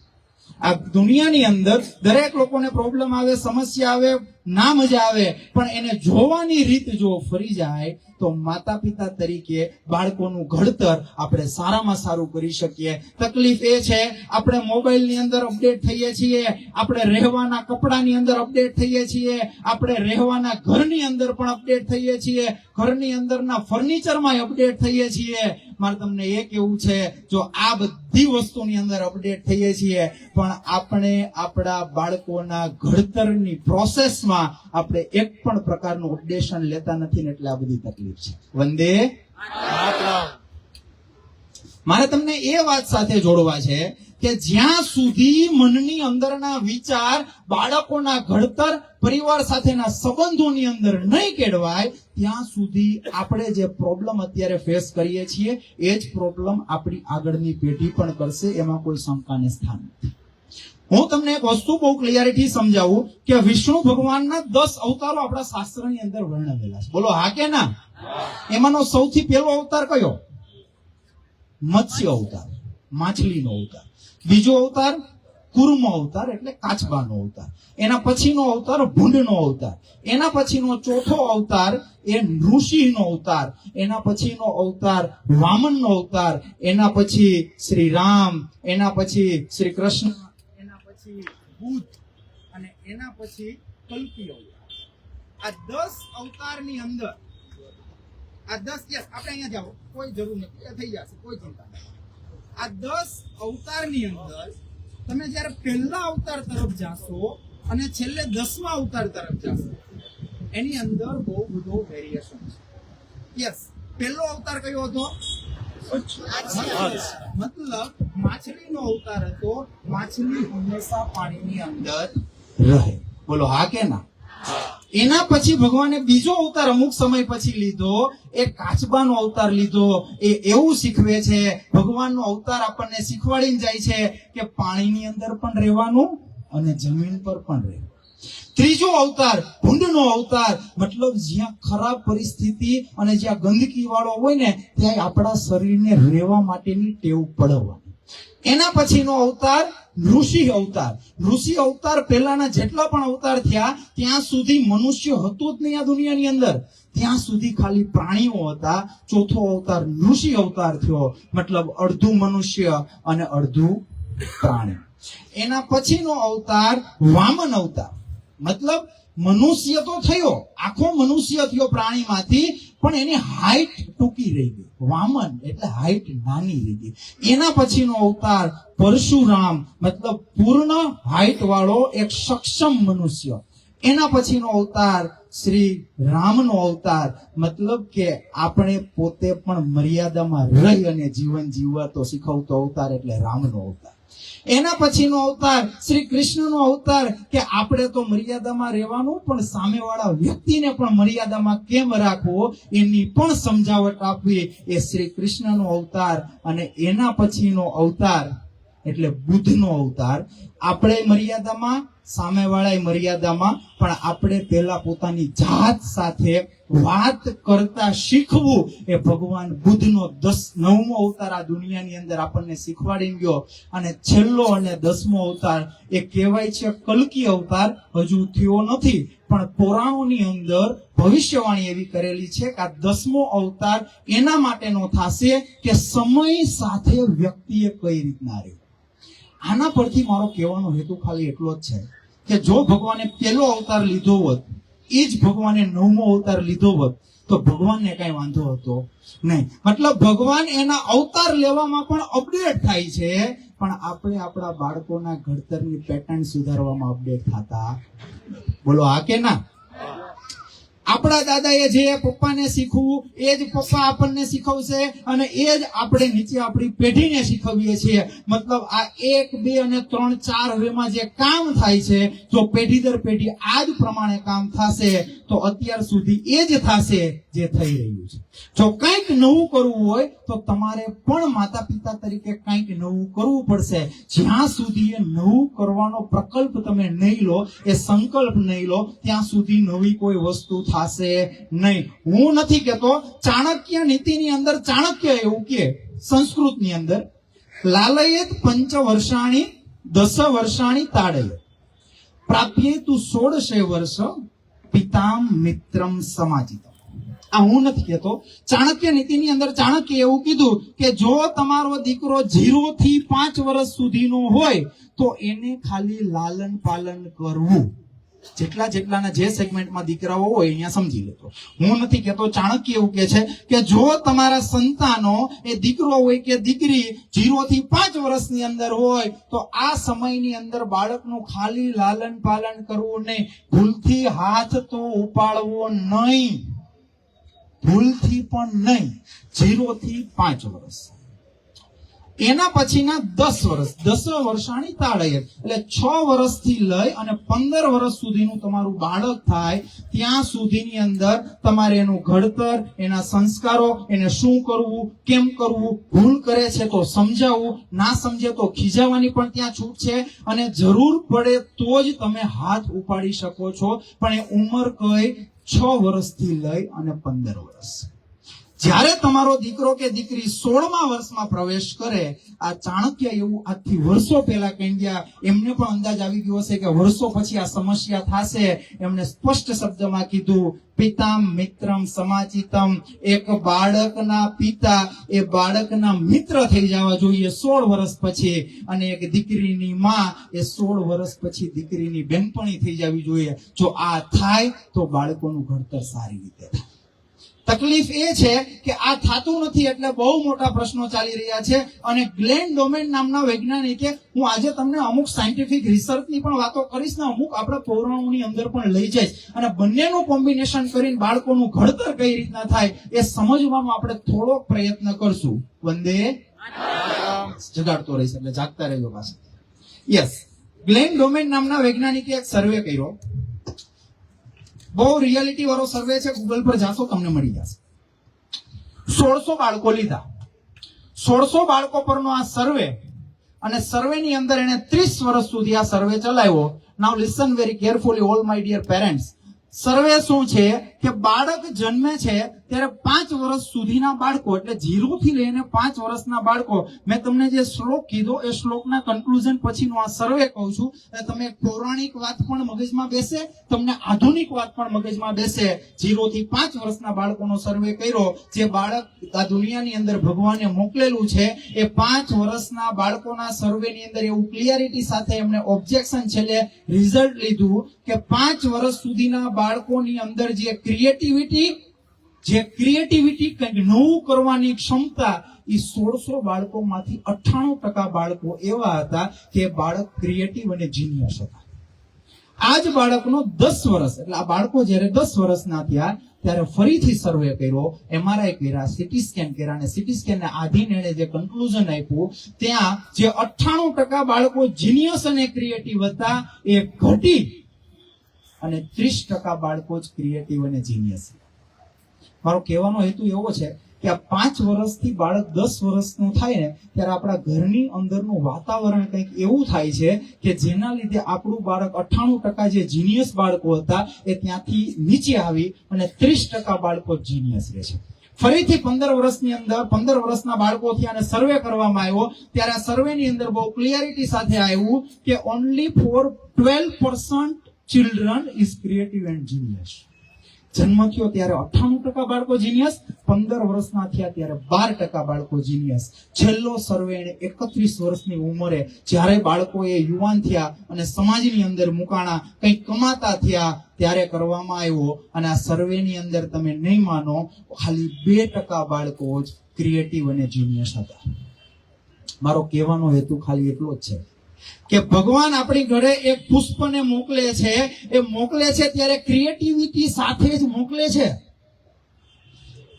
આ દુનિયાની અંદર દરેક લોકોને પ્રોબ્લેમ આવે, સમસ્યા આવે, ના મજા આવે, પણ એને જોવાની રીત જો ફરી જાય તો માતા પિતા તરીકે બાળકોનું ઘડતર આપણે સારામાં સારું કરી શકીએ. તકલીફ એ છે આપણે મોબાઈલની અંદર અપડેટ થઈએ છીએ, આપણે રહેવાના કપડાની અંદર અપડેટ થઈએ છીએ, આપણે રહેવાના ઘરની અંદર પણ અપડેટ થઈએ છીએ, ઘરની અંદરના ફર્નિચરમાં અપડેટ થઈએ છીએ. મારે તમને એ કહેવું છે, જો આ બધી વસ્તુની અંદર અપડેટ થઈએ છીએ પણ આપણે આપણા બાળકોના ઘડતરની પ્રોસેસમાં આપણે એક પણ પ્રકારનું અપડેશન લેતા નથી ને એટલે આ બધી તકલીફ છે. વંદે માતરમ. મારે તમને એ વાત સાથે જોડવા છે કે જ્યાં સુધી મનની અંદરના વિચાર, બાળકોના ઘડતર, પરિવાર સાથેના સંબંધોની અંદર નહીં કેળવાય ત્યાં સુધી આપણે જે પ્રોબ્લેમ અત્યારે ફેસ કરીએ છીએ એ જ પ્રોબ્લેમ આપણી આગળની પેઢી પણ કરશે. એમાં કોઈ શંકાને સ્થાન નથી. હું તમને એક વસ્તુ બહુ ક્લિયરિટી સમજાવું કે વિષ્ણુ ભગવાનના 10 અવતારો આપણા શાસ્ત્રની અંદર વર્ણવેલા છે. બોલો હા કે ના? એમાંનો સૌથી પહેલો અવતાર કયો? મત્સ્ય અવતાર, માછલીનો અવતાર. બીજો અવતાર કુર્મ અવતાર એટલે કાચબાનો અવતાર. એના પછીનો અવતાર ભૂંડનો અવતાર. એના પછીનો ચોથો અવતાર એ ઋષિનો અવતાર. એના પછીનો અવતાર વામનનો અવતાર. એના પછી શ્રી રામ, એના પછી શ્રી કૃષ્ણ, એના પછી બુદ્ધ અને એના પછી કલ્કી અવતાર. આ 10 અવતારની અંદર આ 10 યસ આપણે અહીંયા જાઓ, કોઈ જરૂર નથી, એ થઈ જશે, કોઈ ચિંતા નહીં. આ 10 અવતારની અંદર તમે જ્યારે પહેલા અવતાર તરફ જાશો અને છેલ્લે 10મા અવતાર તરફ જાશો, એની અંદર બહુ બધો વેરિએશન છે. યસ, પહેલો અવતાર કયો હતો? મતલબ માછલીનો અવતાર હતો. માછલી હંમેશા પાણીની અંદર રહે. બોલો હા કે ના? એના પછી ભગવાને બીજો અવતાર અમુક સમય પછી લીધો, એ કાચબાનો અવતાર લીધો. એ એવું શીખવે છે, ભગવાનનો અવતાર આપણને શીખવાડીને જાય છે કે પાણીની અંદર પણ રહેવાનું અને જમીન પર પણ રહેવાનું. ત્રીજો અવતાર ભૂંડનો અવતાર, મતલબ જ્યાં ખરાબ પરિસ્થિતિ અને જ્યાં ગંદકી વાળો હોય ને ત્યાં આપણા શરીરને રહેવા માટેની ટેવ પડવાની. એના પછીનો અવતાર ઋષિ અવતાર. ઋષિ અવતાર પહેલાના જેટલા પણ અવતાર થયા ત્યાં સુધી મનુષ્ય હતો જ નહીં આ દુનિયાની અંદર. ત્યાં સુધી ખાલી પ્રાણીઓ હતા. ચોથો અવતાર ઋષિ અવતાર થયો, મતલબ અડધું મનુષ્ય અને અડધું પ્રાણી. એના પછીનો અવતાર વામન અવતાર, મતલબ મનુષ્ય તો થયો, આખો મનુષ્ય થયો પ્રાણીમાંથી, પણ એની હાઈટ ટૂંકી રહી ગઈ. વામન એટલે હાઈટ નાની રહી ગઈ. એના પછીનો અવતાર પરશુરામ, મતલબ પૂર્ણ હાઈટ વાળો એક સક્ષમ મનુષ્ય. એના પછીનો અવતાર શ્રી રામનો અવતાર, મતલબ કે આપણે પોતે પણ મર્યાદામાં રહી અને જીવન જીવવા તો શીખવતો અવતાર એટલે રામનો અવતાર. એના પછીનો અવતાર શ્રી કૃષ્ણનો અવતાર કે આપણે તો મર્યાદામાં રહેવાનું, પણ સામેવાળા વ્યક્તિને પણ મર્યાદામાં કેમ રાખવો એની પણ સમજાવટ આપવી, એ શ્રી કૃષ્ણનો અવતાર. અને એના પછીનો અવતાર એટલે બુદ્ધનો અવતાર. આપણે મર્યાદામાં, સામેવાળા મર્યાદામાં, પણ આપણે પહેલા પોતાની જાત સાથે વાત કરતા શીખવું, એ ભગવાન બુદ્ધનો 9મો અવતાર આ દુનિયાની અંદર આપણને શીખવાડી ગયો. અને છેલ્લો અને 10મો અવતાર એ કહેવાય છે કલ્કી અવતાર. હજુ થયો નથી, પણ પુરાણોની અંદર ભવિષ્યવાણી એવી કરેલી છે કે આ 10મો અવતાર એના માટેનો થશે કે સમય સાથે વ્યક્તિએ કઈ રીતના રહેવું. આના પરથી મારો કહેવાનો હેતુ ખાલી એટલો જ છે કે જો ભગવાને પહેલો અવતાર લીધો હોત, એ જ ભગવાને 9મો અવતાર લીધો હોત, તો ભગવાનને કઈ વાંધો હતો નહીં. મતલબ ભગવાન એના અવતાર લેવામાં પણ અપડેટ થાય છે, પણ આપણે આપણા બાળકોના ઘડતરની પેટર્ન સુધારવામાં અપડેટ થતા. બોલો હા કે ના? આપણા દાદાએ જે પપ્પાને શીખવું એ જ પપ્પા આપણને શીખવશે, અને એ જ આપણે નીચે આપણી પેઢીને શીખવીએ છીએ. મતલબ આ 1, 2 અને 3, 4 હવેમાં જે કામ થાય છે, જો પેઢી દર પેઢી આ જ પ્રમાણે કામ થશે તો અત્યાર સુધી એ જ થશે જે થઈ રહ્યું છે. જો કંઈક નવું કરવું હોય તો તમારે પણ માતા પિતા તરીકે કંઈક નવું કરવું પડશે. જ્યાં સુધી એ નવું કરવાનો પ્રકલ્પ તમે નહીં લો, એ સંકલ્પ નહીં લો, ત્યાં સુધી નવી કોઈ વસ્તુ થશે નહીં. હું નથી કહેતો, ચાણક્ય નીતિની અંદર ચાણક્ય એવું કે સંસ્કૃતની અંદર લાલયેત 5 વર્ષાણી 10 વર્ષાણી તાડયેત પ્રાપ્યેતુ 16 વર્ષ પિતામ મિત્રમ સમાજિત. આ હું નથી કહેતો, ચાણક્ય નીતિની અંદર ચાણક્ય એવું કીધું કે જો તમારો દીકરો 0 થી 5 વર્ષ સુધીનો હોય તો એને ખાલી લાલન પાલન કરવું. જેટલાના જે સેગમેન્ટમાં દીકરાઓ હોય અહીંયા સમજી લેતો. હું નથી કહેતો, ચાણક્ય એવું કહે છે કે જો તમારા સંતાનો એ દીકરો હોય કે દીકરી 0 થી 5 વર્ષની અંદર હોય તો આ સમયની અંદર બાળકનું ખાલી લાલન પાલન કરવું નહીં. ભૂલથી હાથ તો ઉપાડવો નહીં, ભૂલથી પણ નહીં. 0 થી 5 વર્ષ. એના પછીના 10 વર્ષ 10 વર્ષાની તાળીએ એટલે 6 વર્ષથી લઈ અને 15 વર્ષ સુધીનું તમારું બાળક થાય ત્યાં સુધીની અંદર તમારે એનું ઘડતર, એના સંસ્કારો, એને શું કરવું, કેમ કરવું, ભૂલ કરે છે તો સમજાવવું, ના સમજે તો ખીજાવવાની પણ ત્યાં છૂટ છે અને જરૂર પડે તો જ તમે હાથ ઉપાડી શકો છો, પણ એ ઉંમર કઈ 6 વર્ષથી લઈ અને 15 વર્ષ. જ્યારે તમારો દીકરો કે દીકરી 16મા વર્ષમાં પ્રવેશ કરે, આ ચાણક્ય એવું આજથી વર્ષો પહેલા કહી ગયા, એમને પણ અંદાજ આવી ગયો હશે કે વર્ષો પછી આ સમસ્યા થશે. એમણે સ્પષ્ટ શબ્દમાં કીધું, પિતામ મિત્રમ સમાચિતમ, એક બાળકના પિતા એ બાળકના મિત્ર થઈ જવા જોઈએ 16 વર્ષ પછી, અને એક દીકરીની માં એ 16 વર્ષ પછી દીકરીની બેનપણી થઈ જવી જોઈએ. જો આ થાય તો બાળકોનું ઘડતર સારી રીતે થાય. તકલીફ એ છે કે આ થતું નથી, એટલે બહુ મોટા પ્રશ્નો ચાલી રહ્યા છે. અને ગ્લેન ડોમેન નામના વૈજ્ઞાનિકે, હું આજે તમને અમુક સાયન્ટિફિક રિસર્ચની પણ વાતો કરીશ ને અમુક આપણા પૌરાણોની અંદર પણ લઈ જઈશ, અને બંનેનું કોમ્બિનેશન કરીને બાળકોનું ઘડતર કઈ રીતના થાય એ સમજવાનો આપણે થોડો પ્રયત્ન કરશું. વંદે જગાડતો રહીશ એટલે જાગતા રહેજો પાછા. યસ, ગ્લેન ડોમેન નામના વૈજ્ઞાનિકે એક સર્વે કર્યો. બહુ રિયાલિટી વાળો સર્વે છે, ગૂગલ પર જાશો તમને મળી જશે. 1600 બાળકો લીધા, 1600 બાળકો પરનો આ સર્વે, અને સર્વેની અંદર એને 30 વર્ષ સુધી આ સર્વે ચલાવ્યો. Now listen very carefully all my dear parents. Survey શું છે કે બાળક જન્મે છે ત્યારે 5 વર્ષ સુધીના બાળકો, એટલે 0 થી લઈને 5 વર્ષના બાળકો, મેં તમને જે શ્લોક કીધો એ શ્લોકના કન્ક્લુઝન પછીનો આ સર્વે કહું છું. તમે પૌરાણિક વાત પણ મગજમાં બેસે, તમને આધુનિક વાત પણ મગજમાં બેસે. 0 થી 5 વર્ષના બાળકોનો સર્વે કર્યો. જે બાળક આ દુનિયાની અંદર ભગવાને મોકલેલું છે એ 5 વર્ષના બાળકોના સર્વેની અંદર એવું ક્લિયરિટી સાથે એમને ઓબ્જેક્શન છેલ્લે રિઝલ્ટ લીધું કે 5 વર્ષ સુધીના બાળકોની અંદર જે ક્રિએટિવિટી કંઈક નવું કરવાની ક્ષમતા, એ 1600 બાળકોમાંથી 98% બાળકો એવા હતા કે બાળક ક્રિએટિવ અને જીનિયસ હતા. આ જ બાળકનો 10 વર્ષ, એટલે આ બાળકો જ્યારે 10 વર્ષના થયા ત્યારે ફરીથી સર્વે કર્યો, MRI કર્યા, સીટી સ્કેન કર્યા, અને સીટી સ્કેનને આધીન એણે જે કન્ક્લુઝન આપ્યું ત્યાં જે 98% બાળકો જીનિયસ અને ક્રિએટિવ હતા એ ઘટી અને 30% બાળકો જ ક્રિએટિવ અને જીનિયસ. મારો કહેવાનો હેતુ એવો છે કે આ 5 વર્ષથી બાળક 10 વર્ષનું થાય ને ત્યારે આપણા ઘરની અંદરનું વાતાવરણ કંઈક એવું થાય છે કે જેના લીધે આપણું બાળક 98% જે જીનિયસ બાળકો હતા એ ત્યાંથી નીચે આવી અને 30% બાળકો જીનિયસ રહે છે. ફરીથી 15 વર્ષની અંદર 15 વર્ષના બાળકોથી આને સર્વે કરવામાં આવ્યો ત્યારે આ સર્વેની અંદર બહુ ક્લિયરિટી સાથે આવ્યું કે only for 12% children is creative and genius. જન્મ થયો ત્યારે 98% બાળકો જીનિયસ, 15 વર્ષના થયા ત્યારે 12% બાળકો જીનિયસ. છેલ્લો સર્વે 31 વર્ષની ઉંમરે જ્યારે બાળકો એ યુવાન થયા અને સમાજની અંદર મુકાણા, કંઈક કમાતા થયા ત્યારે કરવામાં આવ્યો. અને આ સર્વેની અંદર તમે નહીં માનો, ખાલી 2% બાળકો જ ક્રિએટિવ અને જીનિયસ હતા. મારો કહેવાનો હેતુ ખાલી એટલો જ છે કે ભગવાન આપણી ઘરે એક પુષ્પને મોકલે છે, એ મોકલે છે ત્યારે ક્રિએટિવિટી સાથે જ મોકલે છે,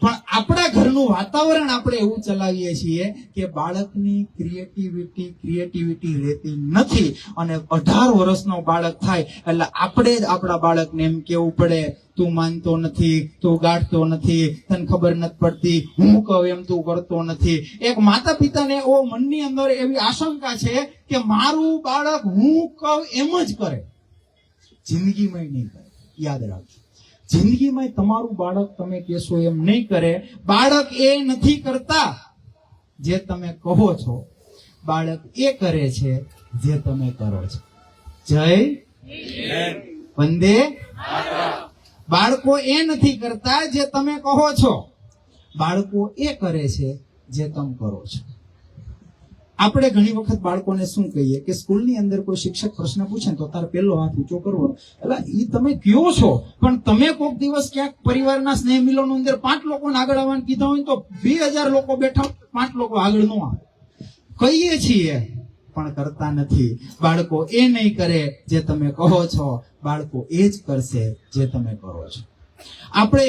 પણ આપણા ઘરનું વાતાવરણ આપણે એવું ચલાવીએ છીએ કે બાળકની ક્રિએટિવિટી રહેતી નથી. અને 18 વર્ષનો બાળક થાય એટલે આપણે જ આપણા બાળકને એમ કેવું પડે, તું માનતો નથી, તું ગાંઠતો નથી, તને ખબર નથી પડતી, હું કહું એમ તું કરતો નથી. એક માતા પિતાને એવો મનની અંદર એવી આશંકા છે કે મારું બાળક હું કહું એમ જ કરે. જિંદગીમાં નહીં કરે. યાદ રાખજો, જિંદગીમાં તમારું બાળક તમે કહેશો એમ નહીં કરે. બાળક એ નથી કરતા જે તમે કહો છો, બાળક એ કરે છે જે તમે કરો છો. જય વંદે. બાળકો એ નથી કરતા જે તમે કહો છો, બાળકો એ કરે છે જે તમે કરો છો. આપણે ઘણી વખત બાળકોને શું કહીએ કે સ્કૂલની અંદર કોઈ શિક્ષક પ્રશ્ન પૂછે ને તો તારે પહેલો હાથ ઊંચો કરવો. એટલે એ તમે કયો છો, પણ તમે કોઈક દિવસ ક્યાંક પરિવારના સ્નેહ મિલન અંદર 5 લોકોને આગળ આવવાનું કીધા હોય તો 2000 લોકો બેઠા, 5 લોકો આગળ ન આવે. કહીએ છીએ પણ કરતા નથી. બાળકો એ નહીં કરે જે તમે કહો છો, બાળકો એ જ કરશે જે તમે કરો છો. આપણે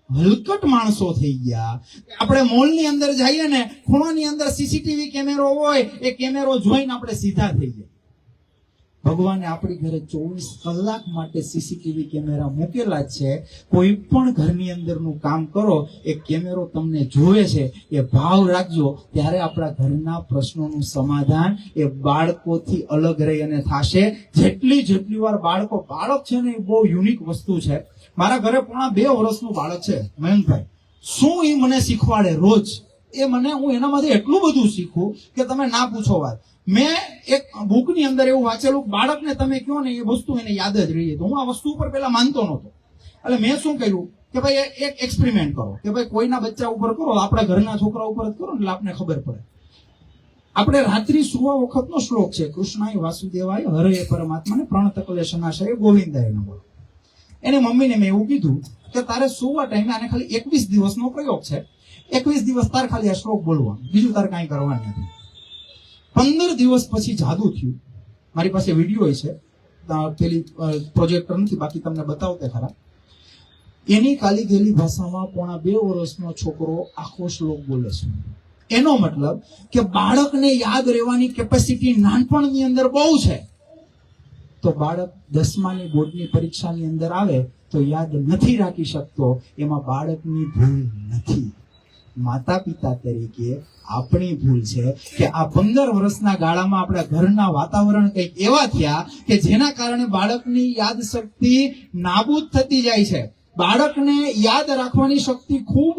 હલકટ માણસો થઈ ગયા. આપણે મોલની અંદર જઈએ ને, ખૂણાની અંદર સીસીટીવી કેમેરો હોય, એ કેમેરો જોઈને આપણે સીધા થઈ જાય. ભગવાને આપણી ઘરે 24 કલાક માટે સીસીટીવી કેમેરા મૂકેલા જ છે. કોઈ પણ ઘરની અંદરનું કામ કરો, એ કેમેરો તમને જોવે છે, એ ભાવ રાખજો. ત્યારે આપણા ઘરના પ્રશ્નોનું સમાધાન એ બાળકોથી અલગ રહી અને થશે. જેટલી વાર બાળક છે ને, એ બહુ યુનિક વસ્તુ છે. મારા ઘરે પોણા 2 વર્ષનું બાળક છે, મયંકભાઈ. શું એ મને શીખવાડે રોજ, હું એનામાંથી એટલું બધું શીખું કે તમે ના પૂછો વાત. મેં એક બુકની અંદર એવું વાંચેલું, બાળકને તમે કહો ને, એ વસ્તુ એને યાદ જ રહી. તો હું આ વસ્તુ ઉપર પેલા માનતો નહોતો. એટલે મેં શું કર્યું કે ભાઈ એક એક્સપેરિમેન્ટ કરો કે ભાઈ કોઈના બચ્ચા ઉપર કરો, આપણા ઘરના છોકરા ઉપર જ કરો, એટલે આપને ખબર પડે. આપણે રાત્રિ સુવા વખતનો શ્લોક છે, કૃષ્ણાય વાસુદેવાય હરે પરમાત્માને પ્રણતકલેશનાશય ગોવિંદાય નમઃ. એની મમ્મીને મેં એવું કીધું કે તારે સુવા ટાઈમે, આને ખાલી 21 દિવસનો પ્રયોગ છે, 21 દિવસ તાર ખાલી આ શ્લોક બોલવાનો, બીજું તાર કાંઈ કરવાનું નથી. 15 દિવસ પછી જાદુ થયું. મારી પાસે વિડીયો છે, પેલી પ્રોજેક્ટર નથી, બાકી તમને બતાવતે ખરા. એની કાલી ગેલી ભાષામાં પોણા 2 વર્ષનો છોકરો આખો શ્લોક બોલે છે. એનો મતલબ કે બાળકને યાદ રહેવાની કેપેસિટી નાનપણની અંદર બહુ છે. તો બાળક 10માની બોર્ડની પરીક્ષાની અંદર આવે તો યાદ નથી રાખી શકતો. એમાં બાળકની ભૂલ નથી, માતા પિતા તરીકે આપણી ભૂલ છે કે આ 15 વર્ષના ગાળામાં આપણા ઘરના વાતાવરણ કંઈક એવા થયા કે જેના કારણે બાળકની યાદ શક્તિ નાબૂદ થતી જાય છે. બાળકને યાદ રાખવાની શક્તિ ખૂબ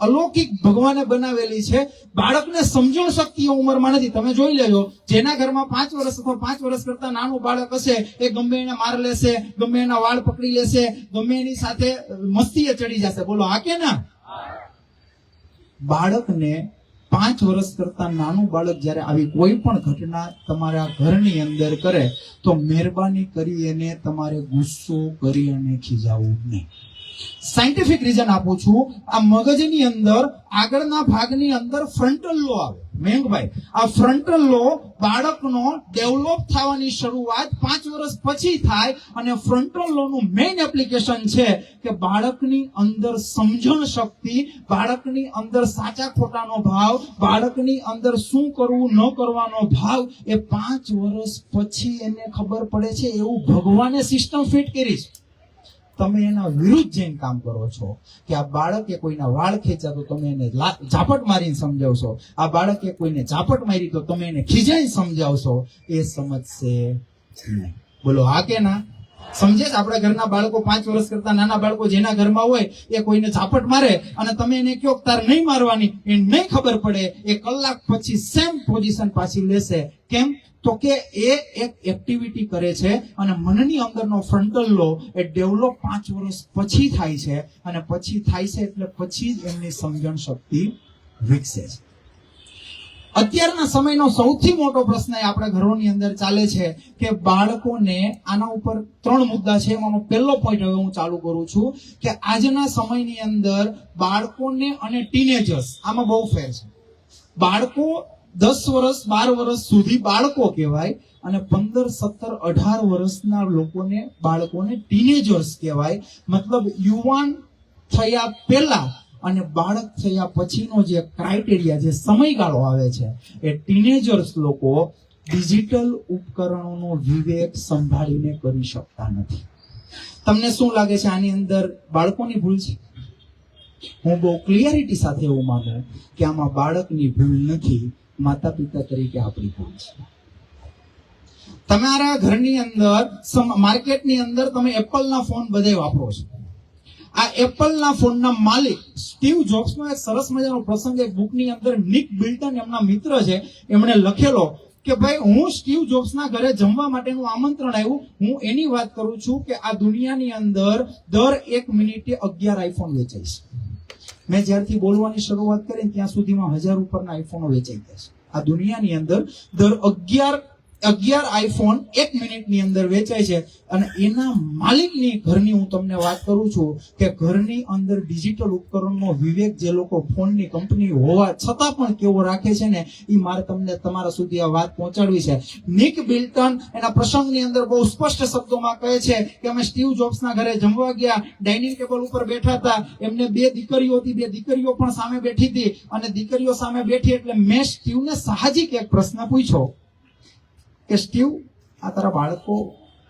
અલૌકિક ભગવાને બનાવેલી છે. બાળકને સમજણ શક્તિ ઉંમરમાં નથી. તમે જોઈ લેજો, જેના ઘરમાં 5 વર્ષ અથવા 5 વર્ષ કરતા નાનું બાળક હશે, એ ગમે એને માર લેશે, ગમે એના વાળ પકડી લેશે, ગમે એની સાથે મસ્તીએ ચડી જશે. બોલો હા કે ના? બાળકને 5 વર્ષ કરતા નાનું બાળક જ્યારે આવી કોઈ પણ ઘટના તમારા ઘરની અંદર કરે તો મહેરબાની કરી એને તમારે ગુસ્સો કરી અને ખીજાવવું નહીં. સાયન્ટિફિક રીઝન આપું છું. આ મગજની અંદર આગળના ભાગની અંદર ફ્રન્ટલ લો આવે. મયંકભાઈ, આ ફ્રન્ટલ લો બાળકનો ડેવલપ થવાની શરૂઆત 5 વર્ષ પછી થાય. અને ફ્રન્ટલ લો નું મેઇન એપ્લિકેશન છે કે બાળકની અંદર સમજણ શક્તિ, બાળકની અંદર સાચા ખોટાનો ભાવ, બાળકની અંદર શું કરવું ન કરવાનો ભાવ, એ 5 વર્ષ પછી એને ખબર પડે છે. એવું ભગવાને સિસ્ટમ ફિટ કરી છે. તમે એના વિરુદ્ધ જઈને કામ કરો છો કે આ બાળકે કોઈના વાળ ખેંચ્યા તો તમે એને ઝાપટ મારીને સમજાવશો, આ બાળકે કોઈને ઝાપટ મારી તો તમે એને ખીજાઈને સમજાવશો. એ સમજશે નહીં. બોલો હા કે ના? સમજે છે? આપણા ઘરના બાળકો 5 વર્ષ કરતા નાના બાળકો જેના ઘરમાં હોય, એ કોઈને ઝાપટ મારે અને તમે એને કહો તાર નહીં મારવાની, એ નહીં ખબર પડે, એ કલાક પછી સેમ પોઝિશન પાછી લેશે. કેમ? તો કે એ એક એક્ટિવિટી કરે છે અને મનની અંદરનો ફ્રન્ટલ લો એ ડેવલપ 5 વર્ષ પછી થાય છે. અને પછી થાય છે એટલે પછી જ એમની સમજણ શક્તિ વિકસે છે. અત્યારના સમયનો સૌથી મોટો પ્રશ્ન એ આપણા ઘરોની અંદર ચાલે છે કે બાળકોને, આના ઉપર 3 મુદ્દા છે. એમાંનો પહેલો પોઈન્ટ હવે હું ચાલુ કરું છું કે આજના સમયની અંદર બાળકોને અને ટીનેજર્સ, આમાં બહુ ફેર છે. બાળકો 10 વર્ષ 12 વર્ષ સુધી બાળકો કહેવાય અને 15, 17, 18 વર્ષના બાળકોને ટીનેજર્સ કહેવાય. મતલબ યુવાન થયા પહેલા અને બાળક થયા પછીનો જે ક્રાઇટેરિયા, જે સમયગાળો આવે છે, એ ટીનેજર્સ લોકો ડિજિટલ ઉપકરણોનો વિવેક સંભાળીને કરી શકતા નથી. તમને શું લાગે છે આની અંદર બાળકોની ભૂલ છે? હું બહુ ક્લિયરિટી સાથે એવું માનું કે આમાં બાળકની ભૂલ નથી, માતા પિતા તરીકે આપણી ભૂલ છે. તમારા ઘરની અંદર, માર્કેટની અંદર તમે એપલના ફોન બધે વાપરો છો. આ એપલના ફોનના માલિક સ્ટીવ જોબ્સનો એક સરસ મજાનો પ્રસંગ એક બુકની અંદર નિક બિલ્ટન એમના મિત્ર છે, એમણે લખેલો કે ભાઈ હું સ્ટીવ જોબ્સના ઘરે જમવા માટેનું આમંત્રણ આવ્યું. હું એની વાત કરું છું કે આ દુનિયાની અંદર દર 1 મિનિટે 11 આઈફોન વેચાય છે. મેં જ્યારથી બોલવાની શરૂઆત કરી ત્યાં સુધીમાં 1000 ઉપરના આઈફોનો વેચાઈ ગયા છે. આ દુનિયાની અંદર દર 11 11 આઈફોન 1 મિનિટની અંદર વેચાય છે અને એના માલિકની ઘરની હું તમને વાત કરું છું કે ઘરની અંદર ડિજિટલ ઉપકરણનો વિવેક જે લોકો ફોનની કંપની હોવા છતાં પણ કેવો રાખે છે ને એ મારે તમને તમારા સુધી આ વાત પહોંચાડવી છે. નિક બિલ્ટન એના પ્રસંગની અંદર બહુ સ્પષ્ટ શબ્દોમાં કહે છે કે અમે સ્ટીવ જોબ્સના ઘરે જમવા ગયા, ડાઇનિંગ ટેબલ ઉપર બેઠા હતા, એમને 2 દીકરીઓ હતી, 2 દીકરીઓ પણ સામે બેઠી હતી અને દીકરીઓ સામે બેઠી એટલે મેં સ્ટીવને સાહજિક એક પ્રશ્ન પૂછ્યો કે સ્ટીવ, આ તારા બાળકો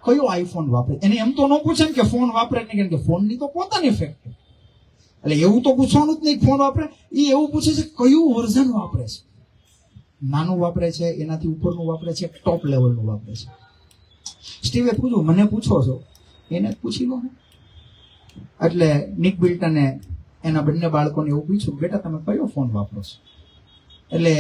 કયો આઈફોન વાપરે? એને એમ તો ન પૂછે કે ફોન વાપરે નહીં, કારણ કે ફોનની તો પોતાની ફેક્ટરી, એટલે એવું તો પૂછવાનું જ નહીં ફોન વાપરે. એ એવું પૂછે છે કયું વર્ઝન વાપરે છે, નાનું વાપરે છે, એનાથી ઉપરનું વાપરે છે, ટોપ લેવલનું વાપરે છે. સ્ટીવે પૂછ્યું, મને પૂછો છો? એને જ પૂછી લો. એટલે નિક બિલ્ટને એના બંને બાળકોને એવું પૂછ્યું, બેટા તમે કયો ફોન વાપરો છો? એટલે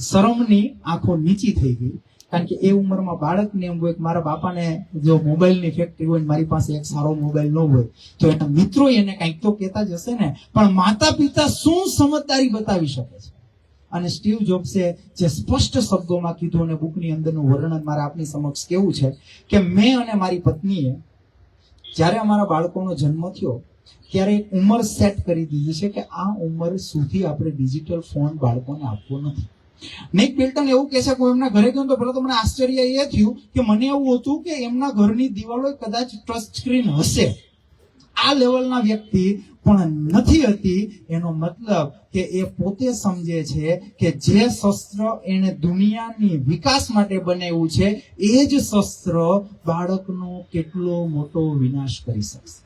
શરમની આંખો નીચી થઈ ગઈ, કારણ કે એ ઉંમરમાં બાળકને એમ હોય કે મારા બાપાને જો મોબાઈલની ફેક્ટરી હોય, મારી પાસે એક સારો મોબાઈલ ન હોય તો એના મિત્રો એને કંઈક તો કહેતા જ હશે ને, પણ માતા પિતા શું સમજદારી બતાવી શકે છે? અને સ્ટીવ જોબ્સે જે સ્પષ્ટ શબ્દોમાં કીધું અને બુકની અંદરનું વર્ણન મારે આપની સમક્ષ કેવું છે કે મેં અને મારી પત્નીએ જ્યારે અમારા બાળકોનો જન્મ થયો ત્યારે એક ઉંમર સેટ કરી દીધી છે કે આ ઉંમર સુધી આપણે ડિજિટલ ફોન બાળકોને આપવો નથી. નિક બિલ્ટન એવું કહે છે કે એમના ઘરે ગયો તો પહેલા તો મને આશ્ચર્ય એ થયું કે મને એવું હતું કે એમના ઘરની દિવાલો કદાચ ટચ સ્ક્રીન હશે. આ લેવલના વ્યક્તિ પણ નથી હતી. એનો મતલબ કે એ પોતે સમજે છે કે જે શસ્ત્ર એને દુનિયાની વિકાસ માટે બનાવ્યું છે એ જ શસ્ત્ર બાળકનો કેટલો મોટો વિનાશ કરી શકશે.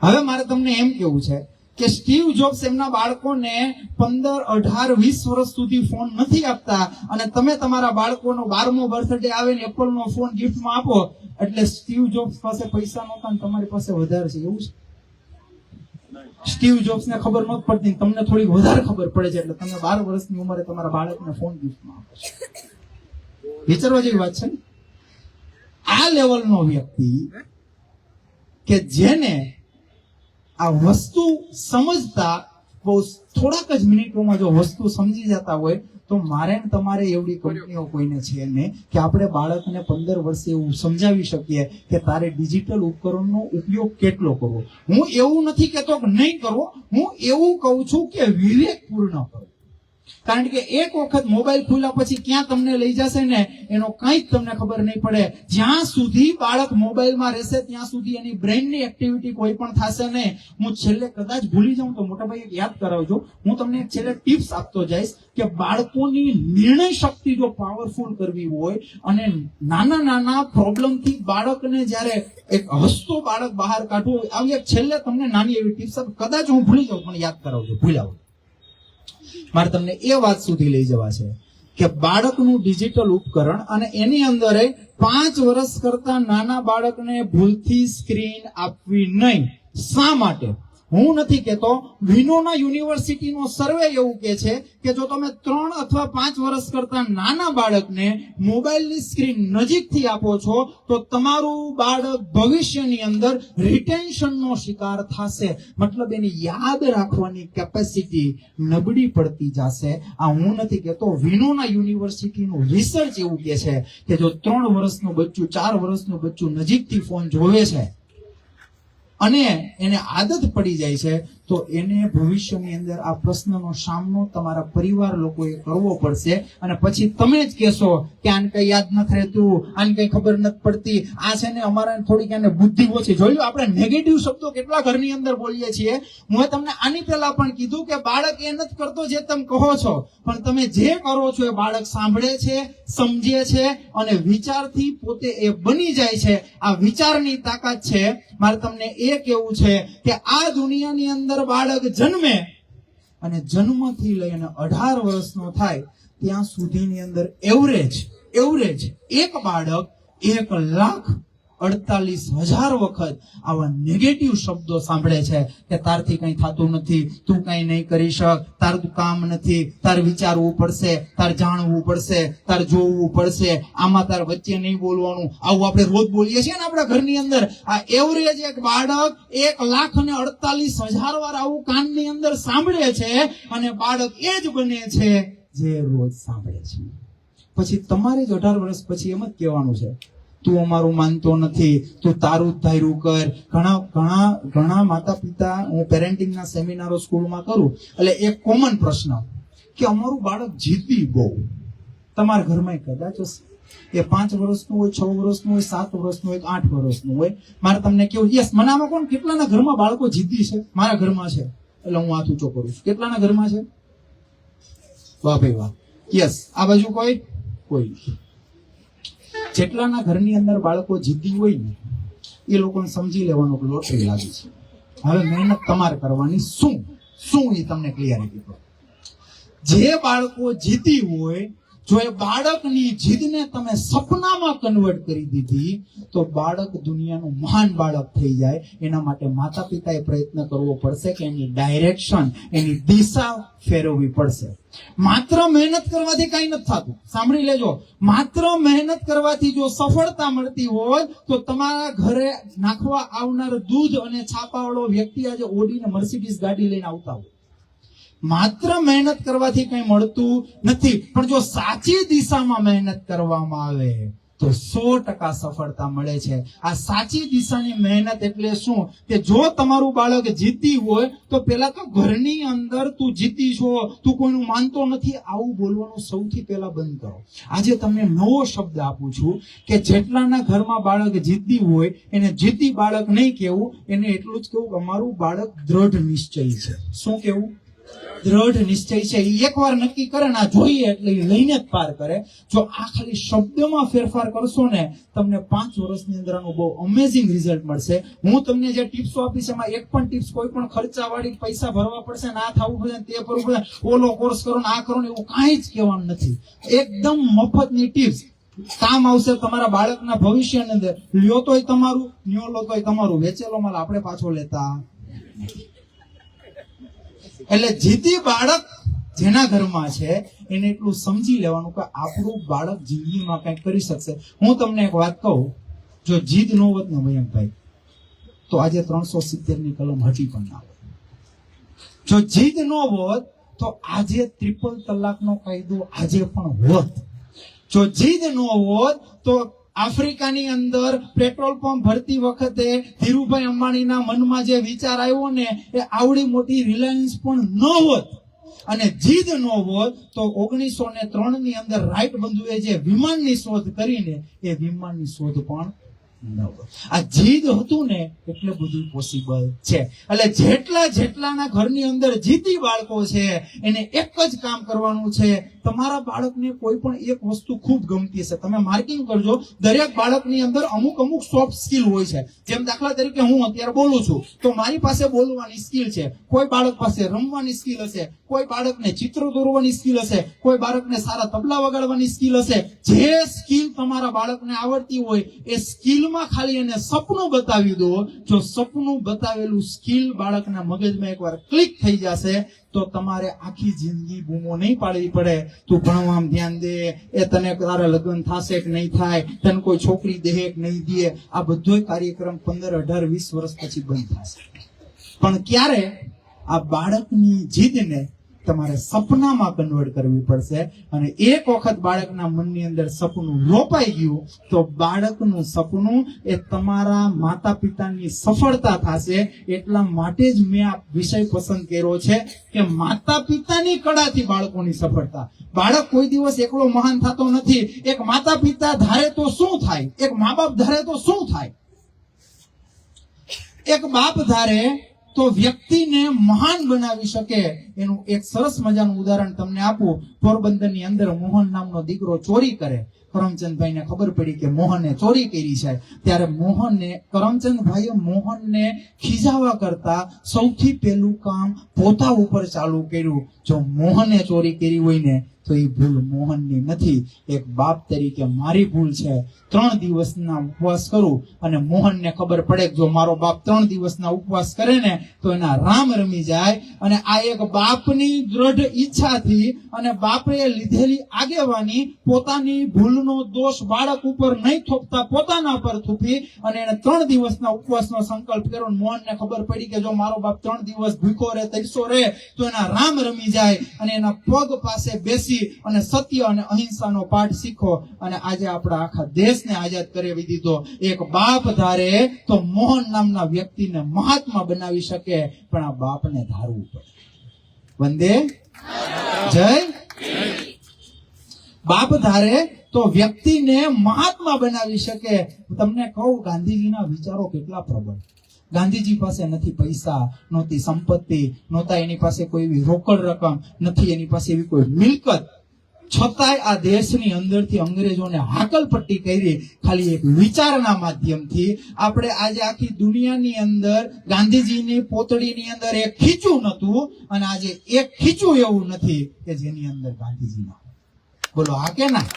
હવે મારે તમને એમ કેવું છે કે સ્ટીવ જોબ્સ એમના બાળકોને 15, 18, 20 વર્ષ સુધી ફોન નથી આપતા અને તમે તમારા બાળકોનો 12મો બર્થડે આવે ને એપલનો ફોન ગિફ્ટમાં આપો એટલે સ્ટીવ જોબ્સ પાસે પૈસા નહોતા ને તમારી પાસે વધારે છે, એવું છે? સ્ટીવ જોબ્સને ખબર નહોતી પડતી, તમને થોડી વધારે ખબર પડે છે એટલે તમે 12 વર્ષની ઉંમરે તમારા બાળકને ફોન ગિફ્ટમાં આપો છો. વિચારવા જેવી વાત છે ને? આ લેવલનો વ્યક્તિ કે જેને આ વસ્તુ સમજતા બહુ થોડાક જ મિનિટોમાં જો વસ્તુ સમજી જતા હોય તો મારે ને તમારે એવડી કંપનીઓ કોઈને છે નહીં કે આપણે બાળકને 15 વર્ષે એવું સમજાવી શકીએ કે તારે ડિજિટલ ઉપકરણનો ઉપયોગ કેટલો કરવો. હું એવું નથી કહેતો કે નહીં કરવો, હું એવું કહું છું કે વિવેકપૂર્ણ કરો. કારણ કે એક વખત મોબાઈલ ખોલ્યા પછી ક્યાં તમને લઈ જશે ને એનો કંઈ જ તમને ખબર નહીં પડે. જ્યાં સુધી બાળક મોબાઈલમાં રહેશે ત્યાં સુધી એની બ્રેઇનની એક્ટિવિટી કોઈ પણ થશે નહીં. હું છેલ્લે કદાચ ભૂલી જાઉં તો મોટા ભાઈ યાદ કરાવજો, હું તમને છેલ્લે ટિપ્સ આપતો જઈશ કે બાળકોની નિર્ણય શક્તિ જો પાવરફુલ કરવી હોય અને નાના નાના પ્રોબ્લેમથી બાળકને જ્યારે એક હસતો બાળક બહાર કાઢવું હોય, આવી એક છેલ્લે તમને નાની એવી ટિપ્સ કદાચ હું ભૂલી જાઉં પણ યાદ કરાવજો, ભૂલાવો. મારે તમને એ વાત સુધી લઈ જવા છે કે બાળકનું ડિજિટલ ઉપકરણ અને એની અંદર 5 વર્ષ કરતા નાના બાળકને ભૂલથી સ્ક્રીન આપવી નહીં. શા માટે? હું નથી કહેતો, વિનોના યુનિવર્સિટીનો સર્વે એવું કહે છે કે જો તમે 3 અથવા 5 વર્ષ કરતા નાના બાળકને મોબાઈલની સ્ક્રીન નજીકથી આપો છો તો તમારું બાળક ભવિષ્યની અંદર રિટેન્શનનો શિકાર થશે. મતલબ એની યાદ રાખવાની કેપેસિટી નબળી પડતી જશે. આ હું નથી કહેતો, વિનોના યુનિવર્સિટીનું રિસર્ચ એવું કહે છે કે જો 3 વર્ષનું બચ્ચું 4 વર્ષનું બચ્ચું નજીકથી ફોન જોવે છે અને એને આદત પડી જાય છે તો એને ભવિષ્યની અંદર આ પ્રશ્નનો સામનો તમારા પરિવાર લોકોએ કરવો પડશે અને પછી તમે જ કહેશો કે આને કઈ યાદ નથી રહેતું, આને કઈ ખબર નથી પડતી, આ છે ને અમારા થોડીક એને બુદ્ધિ ઓછી. જોઈ લો આપણે નેગેટિવ શબ્દો કેટલા ઘરની અંદર બોલીએ છીએ. હું તમને આની પહેલા પણ કીધું કે બાળક એ નથી કરતો જે તમે કહો છો, પણ તમે જે કરો છો એ બાળક સાંભળે છે, સમજે છે અને વિચારથી પોતે એ બની જાય છે. આ વિચારની તાકાત છે. મારે તમને એ કેવું છે કે આ દુનિયાની અંદર બાળક જન્મે અને જન્મથી લઈને 18 વર્ષનો થાય ત્યાં સુધીની અંદર એવરેજ એક બાળક 1,48,000 વખત આવા નેગેટિવ શબ્દો સાંભળે છે કે તારથી કઈ થતું નથી, તું કઈ નહીં કરી શક, તારું કામ નથી, તારે વિચારવું પડશે, તારે જાણવું પડશે, તારે જોવું પડશે, આમાં તારે વચ્ચે નહીં બોલવાનું. આવું આપણે રોજ બોલીએ છીએ ને આપણા ઘરની અંદર. આ એવરેજ એક બાળક 1,48,000 વાર આવું કાનની અંદર સાંભળે છે અને બાળક એ જ બને છે જે રોજ સાંભળે છે. પછી તમારે જ 18 વર્ષ પછી એમ જ કહેવાનું છે, તું અમારું માનતો નથી, તું તારું જ ધાર્યું કર. ઘણા માતા પિતા, હું પેરેન્ટિંગના સેમિનારો સ્કૂલમાં કરું એટલે એક કોમન પ્રશ્ન કે અમારું બાળક જીદી બહુ. તમારા ઘરમાં કદાચ હશે, એ 5 વર્ષનું હોય, 6 વર્ષનું હોય, 7 વર્ષનું હોય, 8 વર્ષનું હોય. મારે તમને કેવું, યસ, મને આમાં કોણ, કેટલાના ઘરમાં બાળકો જીદી છે? મારા ઘરમાં છે, એટલે હું હાથ ઊંચો કરું છું. કેટલાના ઘરમાં છે? વાહ ભાઈ વાહ, યસ. આ બાજુ કોઈ જેટલાના ઘરની અંદર બાળકો જીદી હોય ને, એ લોકોને સમજી લેવાનું કે લોટરી લાગી છે. હવે મહેનત તમારે કરવાની. શું એ તમને ક્લિયરિટી કરો. જે બાળકો જીદી હોય, જો એ બાળકની જીદને તમે સપનામાં કન્વર્ટ કરી દીધી તો બાળક દુનિયાનું મહાન બાળક થઈ જાય. એના માટે માતા પિતાએ પ્રયત્ન કરવો પડશે કે એની ડાયરેક્શન, એની દિશા ફેરવવી પડશે. માત્ર મહેનત કરવાથી કઈ નથી થતું. સાંભળી લેજો, માત્ર મહેનત કરવાથી જો સફળતા મળતી હોય તો તમારા ઘરે નાખવા આવનાર દૂધ અને છાપાવાળો વ્યક્તિ આજે ઓડી ને મર્સિડીઝ ગાડી લઈને આવતા હોય. માત્ર મહેનત કરવાથી કઈ મળતું નથી, પણ જો સાચી દિશામાં મહેનત કરવામાં આવે તો 100% સફળતા મળે છે. આ સાચી દિશાની મહેનત એટલે શું કે જો તમારું બાળક જીતી હોય તો પેલા તો ઘરની અંદર તું જીતી છો, તું કોઈનું માનતો નથી, આવું બોલવાનું સૌથી પહેલા બંધ કરો. આજે તમને નવો શબ્દ આપું છું કે જેટલાના ઘરમાં બાળક જીતી હોય એને જીતી બાળક નહીં કહેવું, એને એટલું જ કહેવું કે અમારું બાળક દ્રઢ નિશ્ચય છે. શું કહેવું? દ્રઢ નિશ્ચય છે. એકવાર નક્કી કરે ને, આ જોઈએ એટલે લઈને જ પાર કરે. જો આ ખાલી શબ્દમાં ફેરફાર કરશો ને, તમને 5 વર્ષની અંદર આનું બહુ અમેઝિંગ રિઝલ્ટ મળશે. હું તમને જે ટિપ્સો આપીશ એમાં એક પણ ટિપ્સ કોઈ પણ ખર્ચાવાળી, પૈસા ભરવા પડશે ને, આ થવું પડશે, તે કરવું પડશે, ઓલો કોર્સ કરો ને, આ કરો ને, એવું કાંઈ જ કહેવાનું નથી. એકદમ મફતની ટિપ્સ કામ આવશે તમારા બાળકના ભવિષ્યની અંદર. લ્યો તોય તમારું, લ્યો લો તોય તમારું. વેચેલો માલ આપણે પાછો લેતા. એટલે જીદી બાળક જેના ઘરમાં છે એને એટલું સમજી લેવાનું કે આપણું બાળક જિંદગીમાં કંઈક કરી શકશે. હું તમને એક વાત કહું, જો જીદ ન હોત ને મયંકભાઈ, તો આજે 370 ની કલમ હટી પણ ના હોત. જો જીદ ન હોત તો આજે 3 તલાકનો કાયદો આજે પણ હોત. જો જીદ ન હોત તો આફ્રિકાની અંદર પેટ્રોલ પંપ ભરતી વખતે ધીરુભાઈ અંબાણીના મનમાં જે વિચાર આવ્યો ને, એ આવડી મોટી રિલાયન્સ પણ ન હોત. અને જીદ ન હોત તો 1903 ની અંદર રાઈટ બંધુએ જે વિમાનની શોધ કરીને એ વિમાનની શોધ પણ ન હોત. આ જીદ હતું ને એટલે બધું પોસિબલ છે. એટલે જેટલાના ઘરની અંદર જીદી બાળકો છે એને એક જ કામ કરવાનું છે. તમારા બાળકને કોઈ પણ એક વસ્તુ ખૂબ ગમતી હશે, તમે માર્કિંગ કરજો. દરેક બાળકની અંદર અમુક સોફ્ટ સ્કિલ હોય છે. જેમ દાખલા તરીકે હું અત્યારે બોલું છું તો મારી પાસે બોલવાની સ્કિલ છે. કોઈ બાળક પાસે રમવાની સ્કિલ હશે, કોઈ બાળકને ચિત્ર દોરવાની સ્કિલ હશે, કોઈ બાળકને સારા તબલા વગાડવાની સ્કિલ હશે. જે સ્કિલ તમારા બાળકને આવડતી હોય એ સ્કિલમાં ખાલી એને સપનું બતાવી દો. જો સપનું બતાવેલું સ્કિલ બાળકના મગજમાં એકવાર ક્લિક થઈ જશે તો તમારે આખી જિંદગી બૂમો નહીં પાડવી પડે. તું ભણવામાં ધ્યાન દે, એ તને તારા લગ્ન થશે કે નહીં થાય, તને કોઈ છોકરી દે કે નહીં દે, આ બધો કાર્યક્રમ 15, 18, 20 વર્ષ પછી બંધ થશે. પણ ક્યારે? આ બાળકની જીદને તમારે સપનામાં કન્વર્ટ કરવી પડશે. અને એક વખત બાળકના મનની અંદર સપનું રોપાઈ ગયું તો બાળકનું સપનું એ તમારા માતા પિતાની સફળતા થશે. એટલા માટે જ મેં આ વિષય પસંદ કર્યો છે કે માતા પિતાની કળાથી બાળકોની સફળતા. બાળક કોઈ દિવસ એકલો મહાન થતો નથી. એક માતા પિતા ધારે તો શું થાય, એક મા બાપ ધારે તો શું થાય. એક બાપ ધારે તો વ્યક્તિને મહાન બનાવી શકે. એનું એક સરસ મજાનું ઉદાહરણ તમને આપું. પોરબંદરની અંદર મોહન નામનો દીકરો ચોરી કરે. કરમચંદભાઈને ખબર પડી કે મોહને ચોરી કરી છે. ત્યારે કરમચંદભાઈએ મોહનને ખીજાવા કરતા સૌથી પહેલું કામ પોતા ઉપર ચાલુ કર્યું. જો મોહને ચોરી કરી હોય ને તો એ ભૂલ મોહનની નથી, એક બાપ તરીકે મારી ભૂલ છે. 3 દિવસના ઉપવાસ કરું અને મોહનને ખબર પડે કે જો મારો બાપ 3 દિવસના ઉપવાસ કરે ને તો એના રામ રમી જાય. અને આ એક બાપ બાપની દ્રઢ ઈચ્છાથી અને બાપે લીધેલી આગેવાની પોતાની ભૂલનો દોષ બાળક ઉપર નહીં થોપતા પોતાના પર થૂપી અને એને 3 દિવસના ઉપવાસનો સંકલ્પ કર્યો. મોહનને ખબર પડી કે જો મારો બાપ 3 દિવસ ભૂખ્યો રહે, તરસ્યો રહે તો એના રામ રમી જાય, અને એના પગ પાસે બેસી અને સત્ય અને અહિંસાનો પાઠ શીખો. અને આજે આપણા આખા દેશને આઝાદ કરાવી દીધો. એક બાપ ધારે તો મોહન નામના વ્યક્તિને મહાત્મા બનાવી શકે, પણ આ બાપને ધારવું પડે. વંદે જય. બાપ ધારે તો વ્યક્તિને મહાત્મા બનાવી શકે. તમને કહું, ગાંધીજીના વિચારો કેટલા પ્રબળ. ગાંધીજી પાસે નથી પૈસા, નહોતી સંપત્તિ, નહોતા એની પાસે કોઈ એવી રોકડ રકમ, નથી એની પાસે એવી કોઈ મિલકત, છતાંય આ દેશની અંદરથી અંગ્રેજોને હાકલપટ્ટી કરી ખાલી એક વિચારના માધ્યમથી. આપણે આજે આખી દુનિયાની અંદર ગાંધીજીની પોતળીની અંદર એક ખીચું નહોતું, અને આજે એક ખીચું એવું નથી કે જેની અંદર ગાંધીજી ના. બોલો હા કે ના?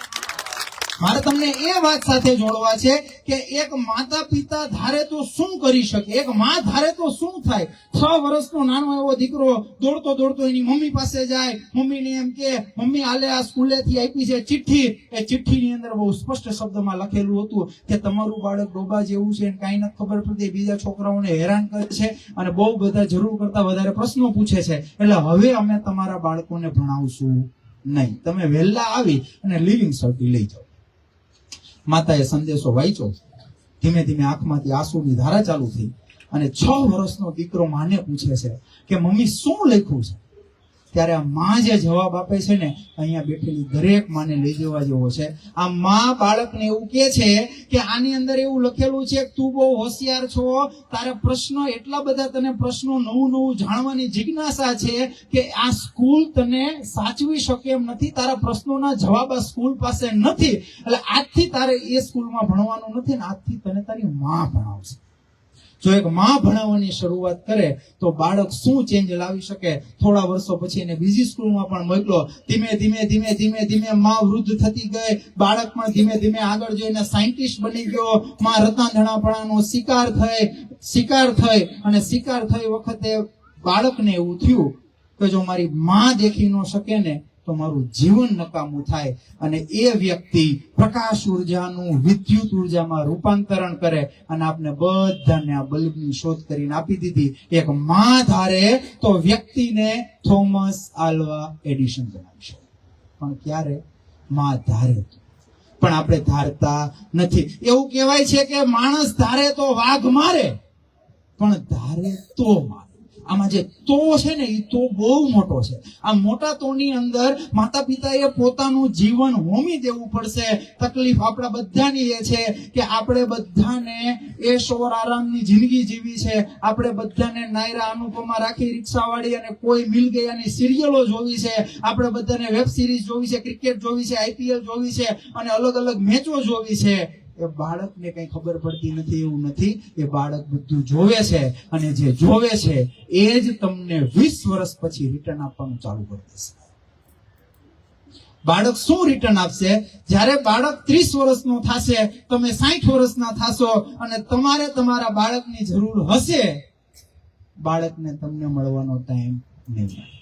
મારે તમને એ વાત સાથે જોડવા છે કે એક માતા પિતા ધારે તો શું કરી શકે, એક માં ધારે તો શું થાય. 6 વર્ષનો નાનો એવો દીકરો દોડતો દોડતો એની મમ્મી પાસે જાય, મમ્મીને એમ કે મમ્મી હાલે આ સ્કૂલેથી આપી છે ચિઠ્ઠી. એ ચિઠ્ઠીની અંદર બહુ સ્પષ્ટ શબ્દમાં લખેલું હતું કે તમારું બાળક ડોબા જેવું છે, કાંઈ નથી ખબર પડતી, બીજા છોકરાઓને હેરાન કરે છે અને બહુ બધા જરૂર કરતા વધારે પ્રશ્નો પૂછે છે, એટલે હવે અમે તમારા બાળકોને ભણાવશું નહીં, તમે વહેલા આવી અને લિવિંગ સર્ટી લઈ જાઓ. માતાએ સંદેશો વાંચ્યો, ધીમે ધીમે આંખમાંથી આંસુની ધારા ચાલુ થઈ, અને 6 વર્ષનો દીકરો માને પૂછે છે કે મમ્મી શું લખ્યું છે? ત્યારે આ માં જે જવાબ આપે છે ને, અહીંયા બેઠેલી દરેક માને લઈ જવા જેવો છે. આ માં બાળકને એવું કહે છે કે આની અંદર એવું લખેલું છે કે તું બહુ હોશિયાર છો, તારા પ્રશ્નો એટલા બધા, તને પ્રશ્નો નવું નવું જાણવાની જિજ્ઞાસા છે કે આ સ્કૂલ તને સાચવી શકે એમ નથી, તારા પ્રશ્નોના જવાબ આ સ્કૂલ પાસે નથી, એટલે આજથી તારે એ સ્કૂલમાં ભણવાનું નથી ને આજથી તને તારી માં ભણાવશે. જો એક માં ભણાવવાની શરૂઆત કરે તો બાળક શું ચેન્જ લાવી શકે. થોડા વર્ષો પછી એને બીજી સ્કૂલમાં પણ મોકલો. ધીમે ધીમે ધીમે ધીમે ધીમે માં વૃદ્ધ થતી ગઈ, બાળક પણ ધીમે ધીમે આગળ જઈને સાયન્ટિસ્ટ બની ગયો. માં રતાંધણાપણાનો શિકાર થઈ વખતે બાળકને એવું થયું કે જો મારી માં દેખી ન શકે ને તો મારું જીવન નકામું થાય, અને એ વ્યક્તિ પ્રકાશ ઉર્જાનું વિદ્યુત ઉર્જામાં રૂપાંતરણ કરે, અને આપને બધાને આ બલ્બની શોધ કરીને આપી દીધી. એક માં ધારે તો વ્યક્તિને થોમસ આલ્વા એડિશન બનાવી શકે, પણ ક્યારે? માં ધારે. પણ આપણે ધારતા નથી. એવું કહેવાય છે કે માણસ ધારે તો વાઘ મારે, પણ ધારે તો મારે. આમાં જે તો છે ને એ તો બહુ મોટો છે. આ મોટા તોની અંદર માતા પિતાએ પોતાનું જીવન હોમી દેવું પડશે. તકલીફ આપણા બધાની એ છે કે આપણે બધાને એશોર આરામની જિંદગી જીવી છે. આપણે બધાને નાયરા અનુપમા રાખી રિક્ષાવાળી અને કોઈ મિલ ગયાની સિરિયલો જોવી છે. આપણે બધાને વેબ સિરીઝ જોવી છે, ક્રિકેટ જોવી છે, IPL જોવી છે, અને અલગ અલગ મેચો જોવી છે. એ બાળકને કઈ ખબર પડતી નથી એવું નથી. એ બાળક બધું જોવે છે, અને જે જોવે છે એ જ તમને 20 વર્ષ પછી રિટર્ન આપવાનું ચાલુ કરી દેશે. બાળક શું રિટર્ન આપશે? જ્યારે બાળક 30 વર્ષનો થશે, તમે 60 વર્ષના થશો, અને તમારે તમારા બાળકની જરૂર હશે, બાળકને તમને મળવાનો ટાઈમ નહીં મળે.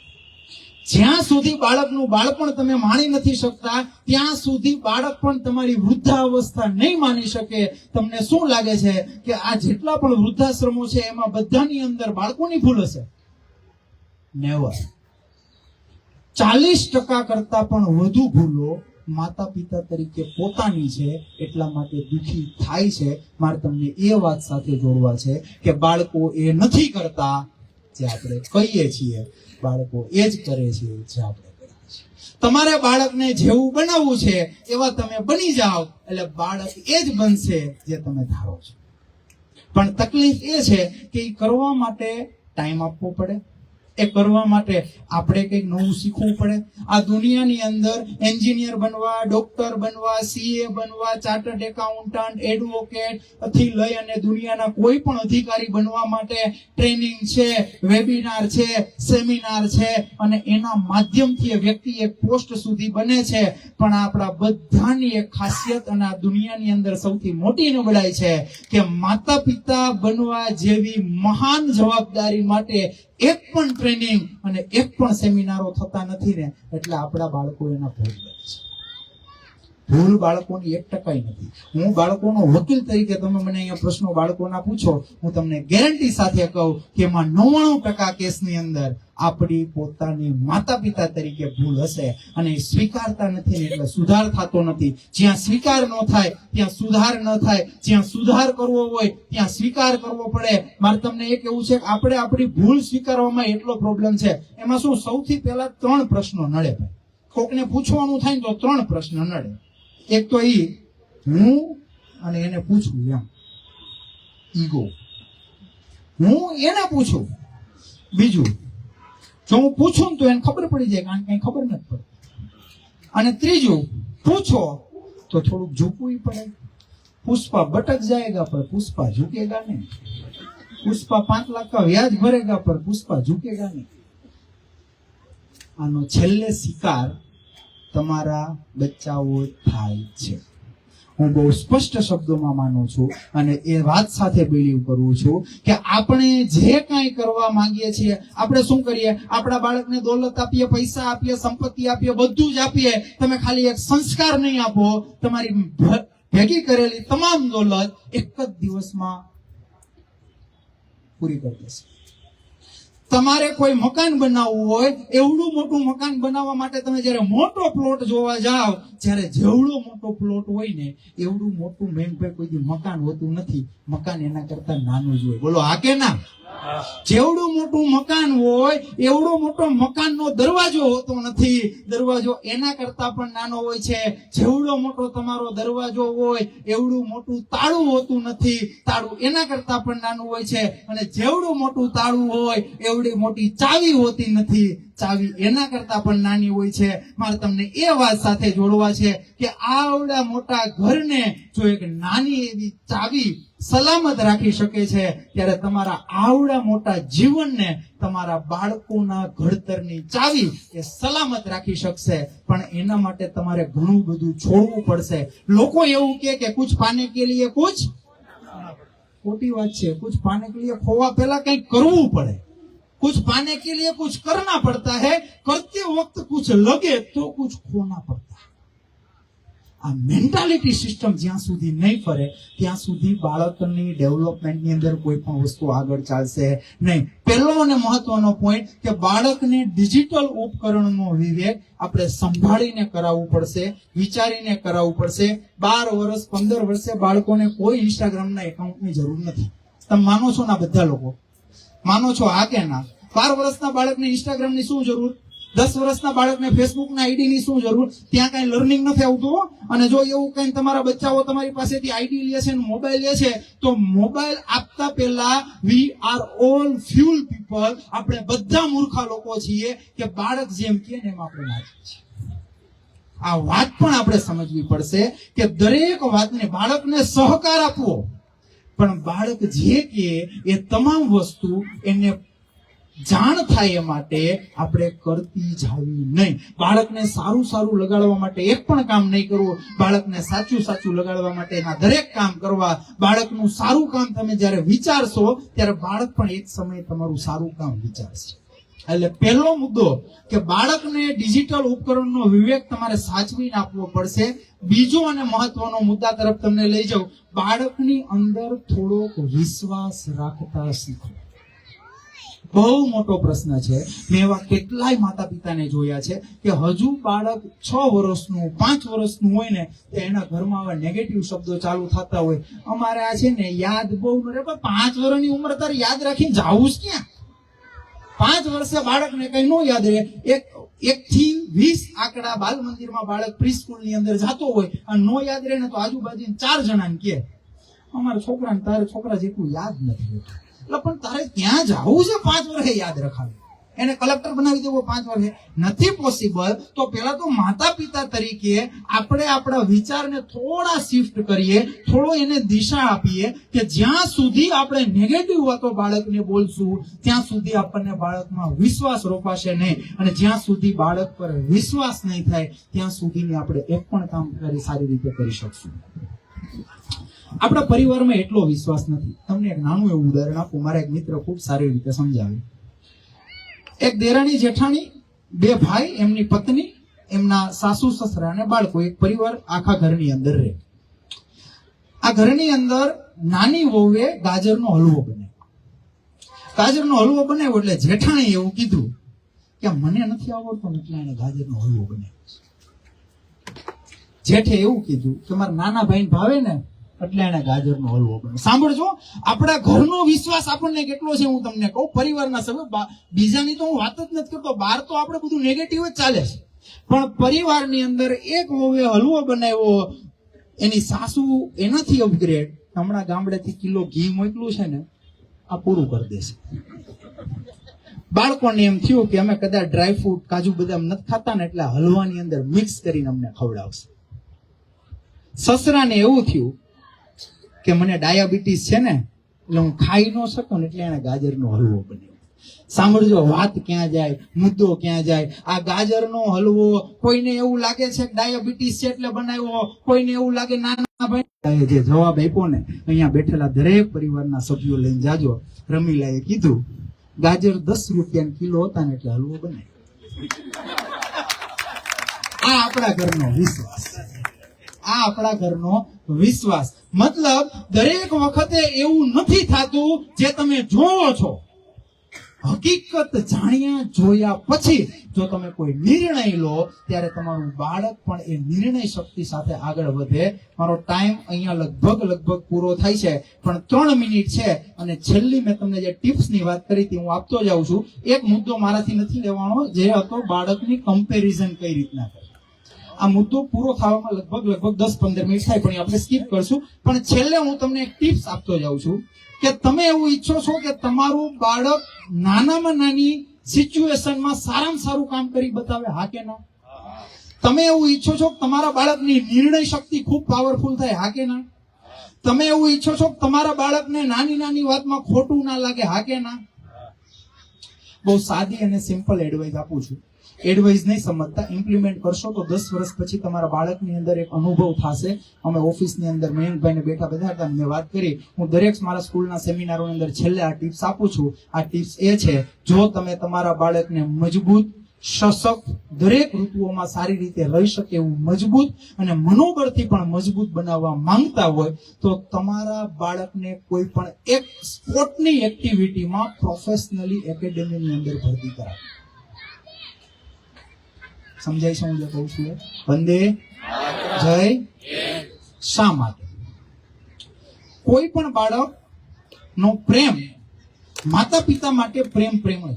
જ્યાં સુધી બાળકનું બાળપણ તમે માણી નથી શકતા ત્યાં સુધી બાળક પણ તમારી વૃદ્ધાવસ્થા નહીં માણી શકે. તમને શું લાગે છે કે આ જેટલા પણ વૃદ્ધાશ્રમો છે એમાં બધાની અંદર બાળકોની ભૂલ હશે? નેવર. 40% કરતા પણ વધુ ભૂલો માતા પિતા તરીકે પોતાની છે, એટલા માટે દુઃખી થાય છે. મારે તમને એ વાત સાથે જોડવા છે કે બાળકો એ નથી કરતા જે આપણે કહીએ છીએ, બાળકો એ જ કરે છે જે આપણે કરીએ છીએ. તમારે બાળકને જેવું બનાવવું છે એવા તમે બની જાઓ, એટલે બાળક એ જ બનશે જે તમે ધારો છો. પણ તકલીફ એ છે કે એ કરવા માટે ટાઈમ આપવો પડે, એ કરવા માટે આપણે કંઈક નવું શીખવું પડે. આ દુનિયાની અંદર એન્જિનિયર બનવા, ડોક્ટર બનવા, CA બનવા, ચાર્ટર્ડ એકાઉન્ટન્ટ, એડવોકેટ થી લઈ અને દુનિયાના કોઈ પણ અધિકારી બનવા માટે ટ્રેનિંગ છે, વેબિનાર છે, સેમિનાર છે, અને એના માધ્યમથી એ વ્યક્તિ એક પોસ્ટ સુધી બને છે. પણ આપણા બધાની એક ખાસિયત અને આ દુનિયાની અંદર સૌથી મોટી નબળાઈ છે કે માતા પિતા બનવા જેવી મહાન જવાબદારી માટે એક પણ ટ્રેનિંગ અને એક પણ સેમિનારો થતા નથી ને એટલે આપણા બાળકો એના ભોગ બને છે. ભૂલ બાળકોની 1% નથી. હું બાળકોનો વકીલ તરીકે તમે મને અહીંયા પ્રશ્નો બાળકોના પૂછો, હું તમને ગેરંટી સાથે કહું કે એમાં 99% કેસની અંદર આપણી પોતાની માતા પિતા તરીકે ભૂલ હશે અને એ સ્વીકારતા નથી ને એટલે સુધાર થતો નથી. જ્યાં સ્વીકાર ન થાય ત્યાં સુધાર ન થાય. જ્યાં સુધાર કરવો હોય ત્યાં સ્વીકાર કરવો પડે. મારે તમને એ કહેવું છે કે આપણે આપણી ભૂલ સ્વીકારવામાં એટલો પ્રોબ્લેમ છે. એમાં શું, સૌથી પહેલા 3 પ્રશ્નો નડે. કોકને પૂછવાનું થાય ને તો 3 પ્રશ્ન નડે. એક તો હું અને એને પૂછું, એમ ઈગો, હું એને પૂછું. બીજું, જો હું પૂછું તો એને ખબર પડી જાય, કારણ કે કઈ ખબર નથી પડતી. અને ત્રીજું, પૂછો તો થોડુંક ઝૂકવું પડે. પુષ્પા ભટક જાયેગા પર પુષ્પા ઝૂકેગા નહીં. પુષ્પા 5 લાખ का વ્યાજ ભરેગા પર પુષ્પા ઝૂકેગા નહીં. આનો છેલ્લે શિકાર તમારા બચ્ચાઓ થાય છે. હું બહુ સ્પષ્ટ શબ્દોમાં માનું છું અને એ વાત સાથે બિલીવ કરું છું કે આપણે જે કાંઈ કરવા માંગીએ છીએ, આપણે શું કરીએ, આપણા બાળકને દોલત આપીએ, પૈસા આપીએ, સંપત્તિ આપીએ, બધું જ આપીએ. તમે ખાલી એક સંસ્કાર નહીં આપો, તમારી ભેગી કરેલી તમામ દોલત એક જ દિવસમાં પૂરી કરી દેશે. તમારે કોઈ મકાન બનાવવું હોય, એવડું મોટું મકાન બનાવવા માટે તમે જ્યારે મોટો પ્લોટ જોવા જાઓ, જ્યારે જેવડો મોટો પ્લોટ હોય ને એવડું મોટું મેઘભાઈ કોઈ દી મકાન હોતું નથી. મકાન એના કરતા નાનું જ હોય. બોલો હા કે ના? જેવડું મોટું મકાન હોય એવડો મોટો મકાનનો દરવાજો હોતો નથી. દરવાજો એના કરતા પણ નાનો હોય છે. જેવડો મોટો તમારો દરવાજો હોય એવડું મોટું તાળું હોતું નથી. તાળું એના કરતા પણ નાનું હોય છે. અને જેવડું મોટું તાળું હોય એવડી મોટી ચાવી હોતી નથી. ચાવી એના કરતા પણ નાની હોય છે. મારે તમને એ વાત સાથે જોડવા છે કે આવડા મોટા ઘરને જો એક નાની એવી ચાવી સલામત રાખી શકે છે, ત્યારે તમારા આવડા મોટા જીવનને તમારા બાળકોના ઘડતરની ચાવી એ સલામત રાખી શકશે. પણ એના માટે તમારે ઘણું બધું છોડવું પડશે. લોકો એવું કે કુછ પાને કે લીએ કુછ, ખોટી વાત છે. કુછ પાને કે લીએ ખોવા પહેલા કંઈક કરવું પડે. कुछ पाने के लिए कुछ करना पड़ता है, करते वक्त कुछ लगे तो कुछ खोना पड़ता है. આ મેન્ટાલિટી સિસ્ટમ જ્યાં સુધી નહીં ફરે ત્યાં સુધી બાળકની ડેવલપમેન્ટની અંદર કોઈ પણ વસ્તુ આગળ ચાલશે નહીં. પહેલો અને મહત્વનો પોઈન્ટ કે બાળકને ડિજિટલ ઉપકરણનો વિવેક આપણે સંભાળીને કરાવવું પડશે, વિચારીને કરાવવું પડશે. 12 વર્ષ 15 વર્ષે બાળકોને કોઈ ઇન્સ્ટાગ્રામના એકાઉન્ટની જરૂર નથી. તમે માનો છો ના? બધા લોકો માનો છો? હા કે ના? 12 વર્ષના બાળકને ઇન્સ્ટાગ્રામની શું જરૂર? 10 વર્ષના બાળકને ફેસબુકના આઈડી ની શું જરૂર? ત્યાં કઈ લર્નિંગ નથી આવતું. અને જો એવું કઈ તમારા બચ્ચાઓ તમારી પાસેથી આઈડી લે છે, મોબાઈલ લે છે, તો મોબાઈલ આપતા પહેલા we are all fuel people, આપણે બધા મૂર્ખા લોકો છીએ કે બાળક જેમ કે એમ આપણે નાચીએ છીએ. આ વાત પણ આપણે સમજવી પડશે કે દરેક વાતને બાળકને સહકાર આપવો, પણ બાળક જે કે એ તમામ વસ્તુ એને જાણ થાય એ માટે આપણે કરતી જાવી નહીં. બાળકને સારું સારું લગાડવા માટે એક પણ કામ નહીં કરવું. બાળકને સાચું સાચું લગાડવા માટેના દરેક કામ કરવા. બાળકનું સારું કામ તમે જ્યારે વિચારશો ત્યારે બાળક પણ એક સમયે તમારું સારું કામ વિચારશે. એટલે પહેલો મુદ્દો કે બાળકને ડિજિટલ ઉપકરણનો વિવેક તમારે સાચવીને આપવો પડશે. બીજો અને મહત્વનો મુદ્દા તરફ તમને લઈ જાઉં, બાળકની અંદર થોડોક વિશ્વાસ રાખતા શીખો. બહુ મોટો પ્રશ્ન છે. મેં એવા કેટલાય માતા પિતાને જોયા છે કે હજુ બાળક 6 વર્ષનું 5 વર્ષનું હોય ને તો એના ઘરમાં આવા નેગેટિવ શબ્દો ચાલુ થતા હોય. અમારે આ છે ને યાદ બહુ ન રહે. 5 વર્ષની ઉંમર તારે યાદ રાખીને જાવું જ ક્યાં? 5 વર્ષે બાળકને કઈ ન યાદ રહે. 1 થી 20 આંકડા બાલ મંદિરમાં બાળક પ્રી સ્કૂલ ની અંદર જતો હોય અને નો યાદ રહે ને તો આજુબાજુ 4 જણાને કહે અમારા છોકરાને તારે છોકરા જેટલું યાદ નથી રહેતું. એટલે પણ તારે ત્યાં જવું છે 5 વર્ષે યાદ રખાવે, એને કલેક્ટર બનાવી દેવો 5 વર્ષે નથી પોસિબલ. તો પેલા તો માતા પિતા તરીકે આપણે આપણા વિચારને થોડા શિફ્ટ કરીએ, થોડો એને દિશા આપીએ કે જ્યાં સુધી આપણે નેગેટિવ વાતો બાળકને બોલશું ત્યાં સુધી આપણને બાળકમાં વિશ્વાસ રોપાશે નહીં. અને જ્યાં સુધી બાળક પર વિશ્વાસ નહીં થાય ત્યાં સુધી આપણે એક પણ કામ સારી રીતે કરી શકશું. આપણા પરિવારમાં એટલો વિશ્વાસ નથી. તમને એક નાનું એવું ઉદાહરણ આપું. મારા એક મિત્ર ખૂબ સારી રીતે સમજાવે. એક દેરાણી જેઠાણી, બે ભાઈ, એમની પત્ની, એમના સાસુ સસરા અને બાળકો, એક પરિવાર આખા ઘરની અંદર રહે. આ ઘરની અંદર નાની વહુએ ગાજરનો હલવો બનાવ્યો. ગાજરનો હલવો બનાવ્યો એટલે જેઠાણીએ એવું કીધું કે મને નથી આવડતો ને એટલે એને ગાજરનો હલવો બનાવ્યો. જેઠે એવું કીધું કે મારા નાના ભાઈને ભાવે ને એટલે એને ગાજરનો હલવો બનાવ્યો. સાંભળજો, આપણા ઘરનો વિશ્વાસ આપણને કેટલો છે હું તમને કહું. પરિવારના સભ્યો, બીજાની તો હું વાત જ નથી કરતો, બહાર તો આપણે બધું નેગેટિવ જ ચાલે છે, પણ પરિવારની અંદર એક વહુએ હલવો બનાવ્યો, એની સાસુ એનાથી અપગ્રેડ, હમણાં ગામડેથી કિલો ઘી મોકલું છે ને, આ પૂરું કરી દેશે. બાળકોને એમ થયું કે અમે કદાચ ડ્રાયફ્રૂટ, કાજુ બદામ નથી ખાતા ને એટલે હલવાની અંદર મિક્સ કરીને અમને ખવડાવશે. સસરાને એવું થયું કે મને ડાયાબિટીસ છે ને એટલે હું ખાઈ ન શકું ને એટલે એને ગાજરનો હલવો બનાવ્યો. સાંભળજો, વાત ક્યાં જાય, મુદ્દો ક્યાં જાય. આ ગાજરનો હલવો કોઈને એવું લાગે છે કે ડાયાબિટીસ છે એટલે બનાવ્યો, કોઈને એવું લાગે નાના ભાઈ. જે જવાબ આપ્યો ને, અહીંયા બેઠેલા દરેક પરિવારના સભ્યો લઈને જાજો. રમીલાએ કીધું ગાજર 10 રૂપિયા કિલો હતા ને એટલે હલવો બનાવ્યો. આ આપણા ઘરનો વિશ્વાસ, આ આપણા ઘરનો વિશ્વાસ. મતલબ દરેક વખતે એવું નથી થતું જે તમે જોવો છો. હકીકત જાણ્યા જોયા પછી જો તમે કોઈ નિર્ણય લો ત્યારે તમારું બાળક પણ એ નિર્ણય શક્તિ સાથે આગળ વધે. મારો ટાઈમ અહીંયા લગભગ પૂરો થાય છે, પણ 3 મિનિટ છે અને છેલ્લી મેં તમને જે ટિપ્સની વાત કરી હતી હું આપતો જાઉં છું. એક મુદ્દો મારાથી નથી લેવાનો, જે હતો બાળકની કમ્પેરિઝન કઈ રીતના કરે. આ મુદ્દો પૂરો થવામાં લગભગ 10-15 મિનિટ થાય, પણ આપણે સ્કીપ કરશું. પણ છેલ્લે હું તમને એક ટિપ્સ આપતો જાઉં છું કે તમે એવું ઈચ્છો છો કે તમારું બાળક નાનામાં નાની સિચ્યુએશનમાં સારામાં સારું કામ કરી બતાવે, હા કે ના? તમે એવું ઈચ્છો છો કે તમારા બાળકની નિર્ણય શક્તિ ખૂબ પાવરફુલ થાય, હા કે ના? તમે એવું ઈચ્છો છો કે તમારા બાળકને નાની નાની વાતમાં ખોટું ના લાગે, હા કે ના? બહુ સાદી અને સિમ્પલ એડવાઇસ આપું છું. એડવાઇસ નહીં સમજતા, ઇમ્પ્લિમેન્ટ કરશો તો 10 વર્ષ પછી તમારા બાળકની અંદર એક અનુભવ થશે. અમે ઓફિસની અંદર મયંકભાઈને બેઠા બધા હતા, મેં વાત કરી. હું દરેક મારા સ્કૂલના સેમિનારોની અંદર છેલ્લે આ ટિપ્સ આપું છું. આ ટિપ્સ એ છે, જો તમે તમારા બાળકને મજબૂત, સશક્ત, દરેક ઋતુઓમાં સારી રીતે રહી શકે એવું મજબૂત અને મનોબળથી પણ મજબૂત બનાવવા માંગતા હોય તો તમારા બાળકને કોઈ પણ એક સ્પોર્ટની એક્ટિવિટીમાં પ્રોફેશનલી એકેડેમીની અંદર ભરતી કરાવો. સમજાય છે હું જે કહું છું? વંદે જય. શા માટે? કોઈ પણ બાળક નો પ્રેમ માતા પિતા માટે પ્રેમ જ.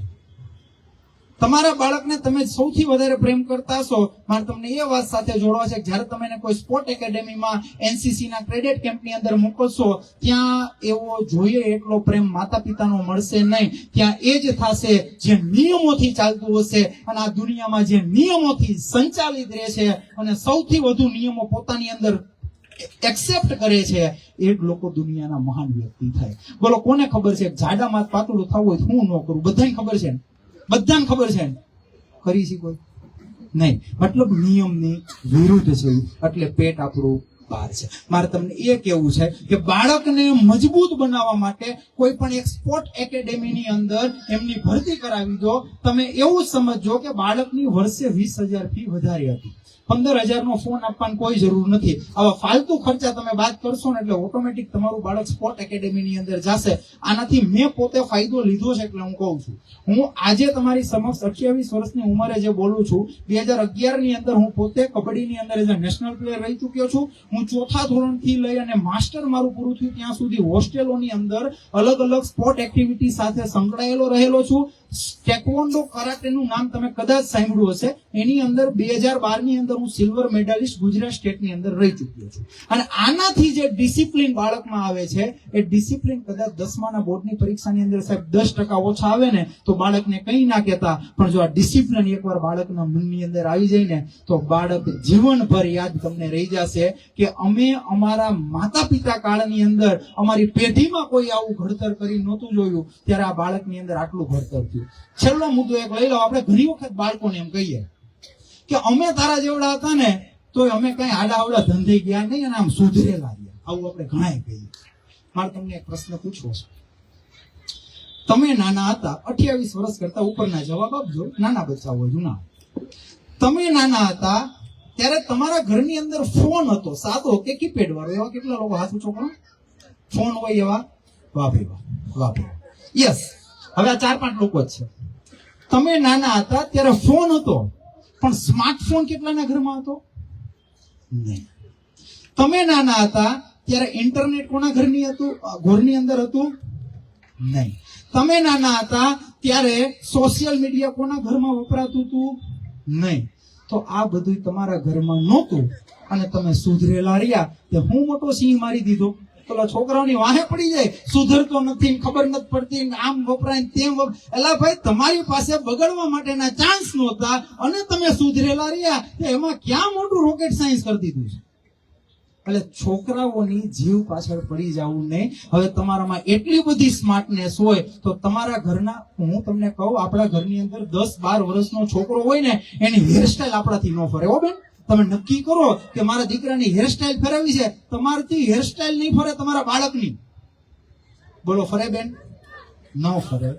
તમારા બાળકને તમે સૌથી વધારે પ્રેમ કરતા હશો, મારે તમને એ વાત સાથે જોડવા છે કે જ્યારે તમે એને કોઈ સ્પોર્ટ એકેડેમીમાં એનસીસી ના ક્રેડિટ કેમ્પની અંદર મોકલશો, ત્યાં એવો જોઈએ એટલો પ્રેમ માતા પિતાનો મળશે નહીં. ત્યાં એ જ થશે જે નિયમોથી ચાલતું હશે, અને આ દુનિયામાં જે નિયમોથી સંચાલિત રહે છે અને સૌથી વધુ નિયમો પોતાની અંદર એક્સેપ્ટ કરે છે એ જ લોકો દુનિયાના મહાન વ્યક્તિ થાય. બોલો કોને ખબર છે જાડામાં પાતળું થવું હોય હું ન કરું? બધાને ખબર છે ને? બધાને ખબર છે ને? કરી છે કોઈ નહીં. મતલબ નિયમની વિરુદ્ધ છે, એટલે પેટ આપણું બહાર છે. મારે તમને એ કહેવું છે કે બાળકને મજબૂત બનાવવા માટે કોઈ પણ એક સ્પોર્ટ એકેડેમીની અંદર એમની ભરતી કરાવી દો. તમે એવું સમજો કે બાળકની વર્ષે 20,000 ફી વધારી હતી, 15,000 નો ફોન આપવાની કોઈ જરૂર નથી. આવા ફાલતુ ખર્ચા તમે બાદ કરશો ને એટલે ઓટોમેટિક તમારું બાળક સ્પોર્ટ એકેડેમીની અંદર જશે. આનાથી મેં પોતે ફાયદો લીધો છે એટલે હું કહું છું. હું આજે તમારી સમક્ષ 28 વર્ષની ઉંમરે જે બોલું છું, 2011 ની અંદર હું પોતે કબડ્ડીની અંદર એઝ અ નેશનલ પ્લેયર રહી ચૂક્યો છું. હું 4થા ધોરણથી લઈ અને માસ્ટર મારું પૂરું થયું ત્યાં સુધી હોસ્ટેલોની અંદર અલગ અલગ સ્પોર્ટ એક્ટિવિટી સાથે સંકળાયેલો રહેલો છું. ટેકવોન્ડો કરાટેનું નામ તમે કદાચ સાંભળ્યું હશે. એની અંદર 2012 ની અંદર હું સિલ્વર મેડાલિસ્ટ ગુજરાત સ્ટેટની અંદર રહી ચૂક્યો છું. અને આનાથી જે ડિસિપ્લિન બાળકમાં આવે છે એ ડિસિપ્લિન કદાચ 10માના બોર્ડની પરીક્ષાની અંદર સાહેબ 10% ઓછા આવે ને તો બાળકને કંઈ ના કહેતા, પણ જો આ ડિસિપ્લિન એકવાર બાળકના મનની અંદર આવી જાય ને તો બાળક જીવનભર યાદ તમને રહી જશે કે અમે અમારા માતા પિતા કાળની અંદર અમારી પેઢીમાં કોઈ આવું ઘડતર કરી નહોતું જોયું, ત્યારે આ બાળકની અંદર આટલું ઘડતર થયું. છેલ્લો મુદ્દો એક લઈ લો. આપણે ઘણી વખત બાળકોને એમ કહીએ કે અમે તારા જેવડા હતા ને તો અમે કઈ આડાવડા ધંધે ગયા નહીં અને આમ સુધરેલા ગયા. આવું આપણે ઘણાય કહીએ. મારે તમને એક પ્રશ્ન પૂછવો છે. તમે નાના હતા, 28 વર્ષ કરતા ઉપરના જવાબ આપજો, નાના બચ્ચા હોય જૂના. તમે નાના હતા ત્યારે તમારા ઘરની અંદર ફોન હતો, સાદો કે કીપેડ વાળો? એવા કેટલા લોકો હાથ ઊંચો કરો. ફોન હોય એવા? વાહ ભાઈ વાહ, વાહ ભાઈ. યસ. હવે આ 4-5 લોકો જ છે. તમે નાના હતા ત્યારે ફોન હતો, પણ સ્માર્ટફોન કેટલાના ઘરમાં હતો? નહીં. તમે નાના હતા ત્યારે ઇન્ટરનેટ કોના ઘરની હતું, ઘરની અંદર હતું? નહીં. તમે નાના હતા ત્યારે સોશિયલ મીડિયા કોના ઘરમાં વપરાતું હતું? નહીં. તો આ બધું તમારા ઘરમાં નહોતું અને તમે સુધરેલા રહ્યા તે હું મોટો સિંહ મારી દીધો. પેલા છોકરાઓની વાહે પડી જાય, સુધરતો નથી, ખબર નથી પડતી, આમ વપરાય તેમ એલા ભાઈ, તમારી પાસે બગડવા માટેના ચાન્સ નહોતા અને તમે સુધરેલા રહ્યા, એમાં ક્યાં મોટું રોકેટ સાયન્સ કરી દીધું છે? એટલે છોકરાઓની જીવ પાછળ પડી જવું નહીં. હવે તમારામાં એટલી બધી સ્માર્ટનેસ હોય તો તમારા ઘરના, હું તમને કહું, આપણા ઘરની અંદર 10-12 વર્ષનો છોકરો હોય ને, એની હેરસ્ટાઈલ આપણાથી ન ફરે. હો બેન, તમે નક્કી કરો કે મારા દીકરાની હેરસ્ટાઈલ ફેરવવી છે, તમારથી હેરસ્ટાઈલ નહીં ફરે, તમારા બાળકની. બોલો, ફરે બેન? ન ફરે.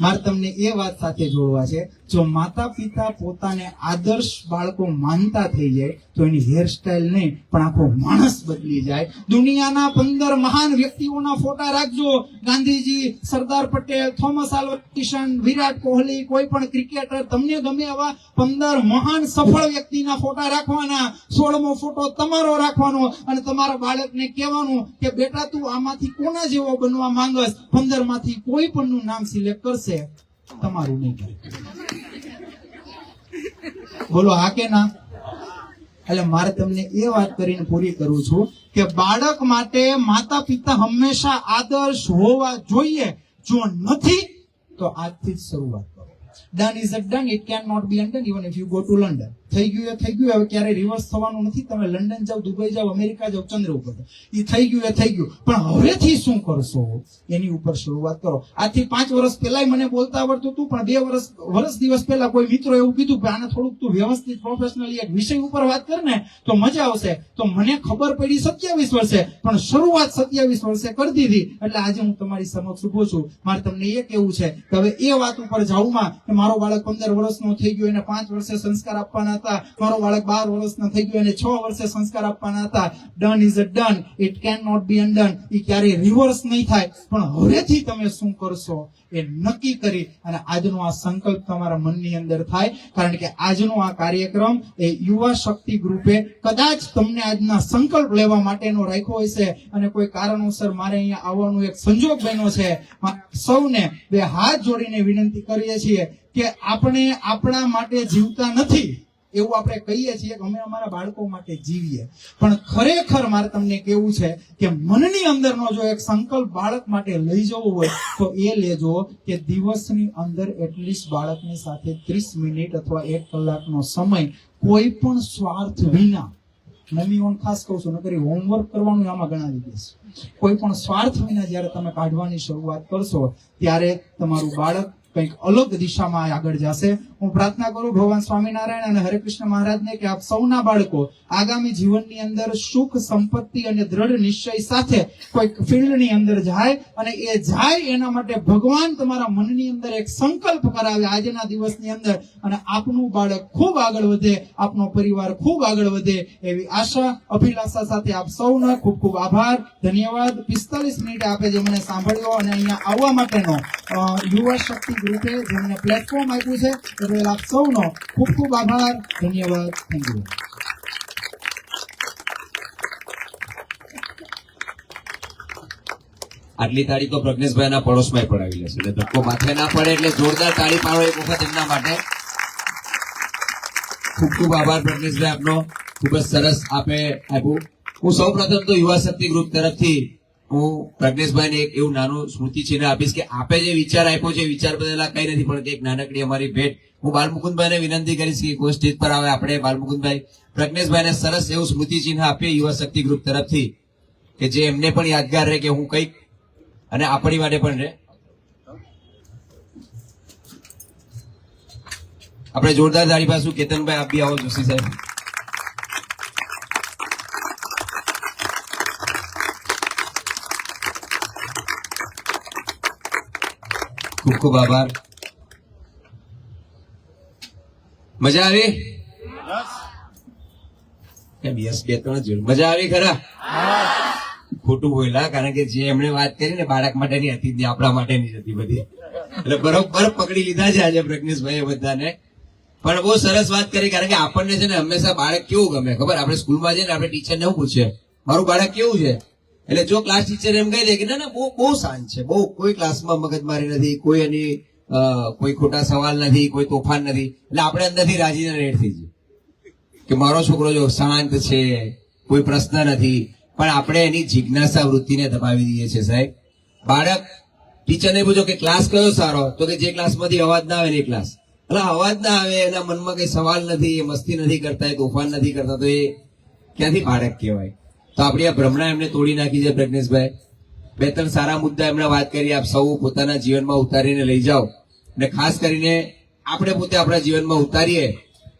મારે તમને એ વાત સાથે જોડવા છે, જો માતા પિતા પોતાને આદર્શ બાળકો માનતા થઈ જાય તો એની હેરસ્ટાઈલ નહીં પણ આખો માણસ બદલી જાય. દુનિયાના 15 મહાન વ્યક્તિઓના ફોટા રાખજો. Gandhiji, Sardar Patel, Thomas Alva Edison, Virat Kohli, કોઈ પણ ક્રિકેટર, તમને ગમે એવા 15 મહાન સફળ વ્યક્તિના ફોટા રાખવાના. 16મો ફોટો તમારો રાખવાનો અને તમારા બાળકને કહેવાનું કે બેટા, તું આમાંથી કોના જેવો બનવા માંગસ? 15 માંથી કોઈ પણનું નામ સિલેક્ટ કરશે, તમારું નહીં કરે. બોલો હા કે ના? એટલે મારે તમને એ વાત કરીને પૂરી કરું છું કે બાળક માટે માતા પિતા હંમેશા આદર્શ હોવા જોઈએ. જો નથી તો આજથી જ શરૂઆત કરો. Done is done, it cannot be undone even if you go to London. થઈ ગયું એ થઈ ગયું, હવે ક્યારે રિવર્સ થવાનું નથી. તમે લંડન જાઓ, દુબઈ જાઓ, અમેરિકા જાઓ, ચંદ્ર ઉપર, એ થઈ ગયું એ થઈ ગયું. પણ હવેથી શું કરશો એની ઉપર શરૂઆત કરો. આજથી 5 વર્ષ પહેલા મને બોલતા આવડતું હતું, પણ 2 વર્ષ દિવસ પહેલા કોઈ મિત્રો એવું કીધું કે આને થોડુંક તું વ્યવસ્થિત પ્રોફેશનલી એક વિષય ઉપર વાત કર ને તો મજા આવશે. તો મને ખબર પડી 27 વર્ષે, પણ શરૂઆત 27 વર્ષે કરી દીધી. એટલે આજે હું તમારી સમક્ષ ઉભો છું. મારે તમને એ કેવું છે કે હવે એ વાત ઉપર જાઉમાં કે મારો બાળક 15 વર્ષનો થઈ ગયો, એને 5 વર્ષે સંસ્કાર આપવાના હતા. મારો બાળક 12 વર્ષનો થઈ ગયો, એને 6 વર્ષે સંસ્કાર આપવાના હતા. Done is done, it can not be undone. એ ક્યારેય રિવર્સ નહીં થાય. પણ હવેથી તમે શું કરશો એ નક્કી કરી અને આજનો આ સંકલ્પ તમારા મનની અંદર થાય. કારણ કે આજનો આ કાર્યક્રમ એ યુવા શક્તિ ગ્રુપે કદાચ તમને આજના સંકલ્પ લેવા માટેનો રાખ્યો હશે અને કોઈ કારણોસર મારે અહીંયા આવવાનો એક સંજોગ બન્યો છે. સૌને 2 હાથ જોડીને વિનંતી કરીએ છીએ કે આપણે આપણા માટે જીવતા નથી એવું આપણે કહીએ છીએ કે અમે અમારા બાળકો માટે જીવીએ, પણ ખરેખર મારે તમને કેવું છે કે મનની અંદરનો જો એક સંકલ્પ બાળક માટે લઈ જવો હોય તો એ લેજો કે દિવસની અંદર એટલીસ્ટ બાળકની સાથે 30 મિનિટ અથવા 1 કલાકનો સમય કોઈ પણ સ્વાર્થ વિના, મમ્મીઓને ખાસ કહું છું, નકરી હોમવર્ક કરવાનું આમાં ગણાવી દેશે, કોઈ પણ સ્વાર્થ વિના જયારે તમે કાઢવાની શરૂઆત કરશો ત્યારે તમારું બાળક કંઈક અલગ દિશામાં આગળ જશે. હું પ્રાર્થના કરું ભગવાન સ્વામિનારાયણ અને હરે કૃષ્ણ મહારાજને કે આપ સૌના બાળકો આગામી જીવનની અંદર સુખ, સંપત્તિ અને દ્રઢ નિશ્ચય સાથે કોઈક ફિલ્ડની અંદર જાય અને એ જાય એના માટે ભગવાન તમારા મનની અંદર એક સંકલ્પ કરાવે આજના દિવસની અંદર અને આપનું બાળક ખૂબ આગળ વધે, આપનો પરિવાર ખૂબ આગળ વધે એવી આશા, અભિલાષા સાથે આપ સૌનો ખૂબ ખૂબ આભાર, ધન્યવાદ. 45 મિનિટ આપે જે મને સાંભળ્યો અને અહીંયા આવવા માટેનો યુવા શક્તિ ગ્રુપે જેમને પ્લેટફોર્મ આપ્યું છે એટલે આપ સૌનો ખૂબ ખૂબ આભાર, ધન્યવાદ. Thank you. આટલી તાળી તો પ્રજ્ઞેશભાઈના પડોશમાં પડાવી લેશે એટલે ધક્કો માથે ના પડે એટલે જોરદાર તાળી પાડો એક વખત એમના માટે. ખૂબ ખૂબ આભાર પ્રજ્ઞેશભાઈ આપનો, ખૂબ જ સરસ આપે આપ્યું. હું સૌ પ્રથમ તો યુવા શક્તિ ગ્રુપ તરફથી હું પ્રજ્ઞેશભાઈને એક એવું નાનું સ્મૃતિ ચિહ્ન આપીશ કે આપે જે વિચાર આપ્યો છે વિચાર બદલા કઈ નથી પણ એક નાનકડી અમારી ભેટ. હું બાલમુકુંદભાઈને વિનંતી કરીશ કે કોઈ સ્ટેજ પર આવે આપણે બાલમુકુંદભાઈ પ્રજ્ઞેશભાઈને સરસ એવું સ્મૃતિ ચિહ્ન આપીએ યુવા શક્તિ ગ્રુપ તરફથી કે જે એમને પણ યાદગાર રહે કે હું કઈક અને આપણી માટે પણ રહે. આપણે જોરદાર તાળી પાછું કેતનભાઈ આપ બી આવો જોશી સાહેબ. ખૂબ ખૂબ આભાર. મજા આવી? કેમ યસ બે ત્રણ જોયું? મજા આવી ખરા? ખોટું બોલ્યા, કારણ કે જે એમણે વાત કરી ને બાળક માટેની હતી તે આપણા માટેની જ હતી બધી. એટલે બરોબર પકડી લીધા છે આજે પ્રજ્ઞેશભાઈએ બધાને. પણ બહુ સરસ વાત કરી, કારણ કે આપણને છે ને હંમેશા બાળક કેવું ગમે ખબર? આપણે સ્કૂલમાં જઈએ ને આપણે ટીચરને એવું પૂછીએ મારું બાળક કેવું છે, એટલે જો ક્લાસ ટીચર એમ કહી દે કે ના ના બહુ શાંત છે, બહુ કોઈ ક્લાસમાં મગજમારી નથી, કોઈ એની કોઈ ખોટા સવાલ નથી, કોઈ તોફાન નથી, એટલે આપણે અંદરથી રાજીને રેડ થઈ જઈએ કે મારો છોકરો જો શાંત છે, કોઈ પ્રશ્ન નથી. પણ આપણે એની જિજ્ઞાસા વૃત્તિને દબાવી દઈએ છીએ સાહેબ. બાળક ટીચરને પૂછો કે ક્લાસ કયો સારો, તો કે જે ક્લાસમાંથી અવાજ ના આવે ને એ ક્લાસ. એટલે અવાજ ના આવે, એના મનમાં કઈ સવાલ નથી, એ મસ્તી નથી કરતા, એ તોફાન નથી કરતા, તો એ ક્યાંથી બાળક કહેવાય? તો આપણી આ ભ્રમણા એમને તોડી નાખી છે પ્રજ્ઞેશભાઈ. બે ત્રણ સારા મુદ્દા એમણે વાત કરી, આપ સૌ પોતાના જીવનમાં ઉતારીને લઈ જાઓ. અને ખાસ કરીને આપણે પોતે આપણા જીવનમાં ઉતારીએ.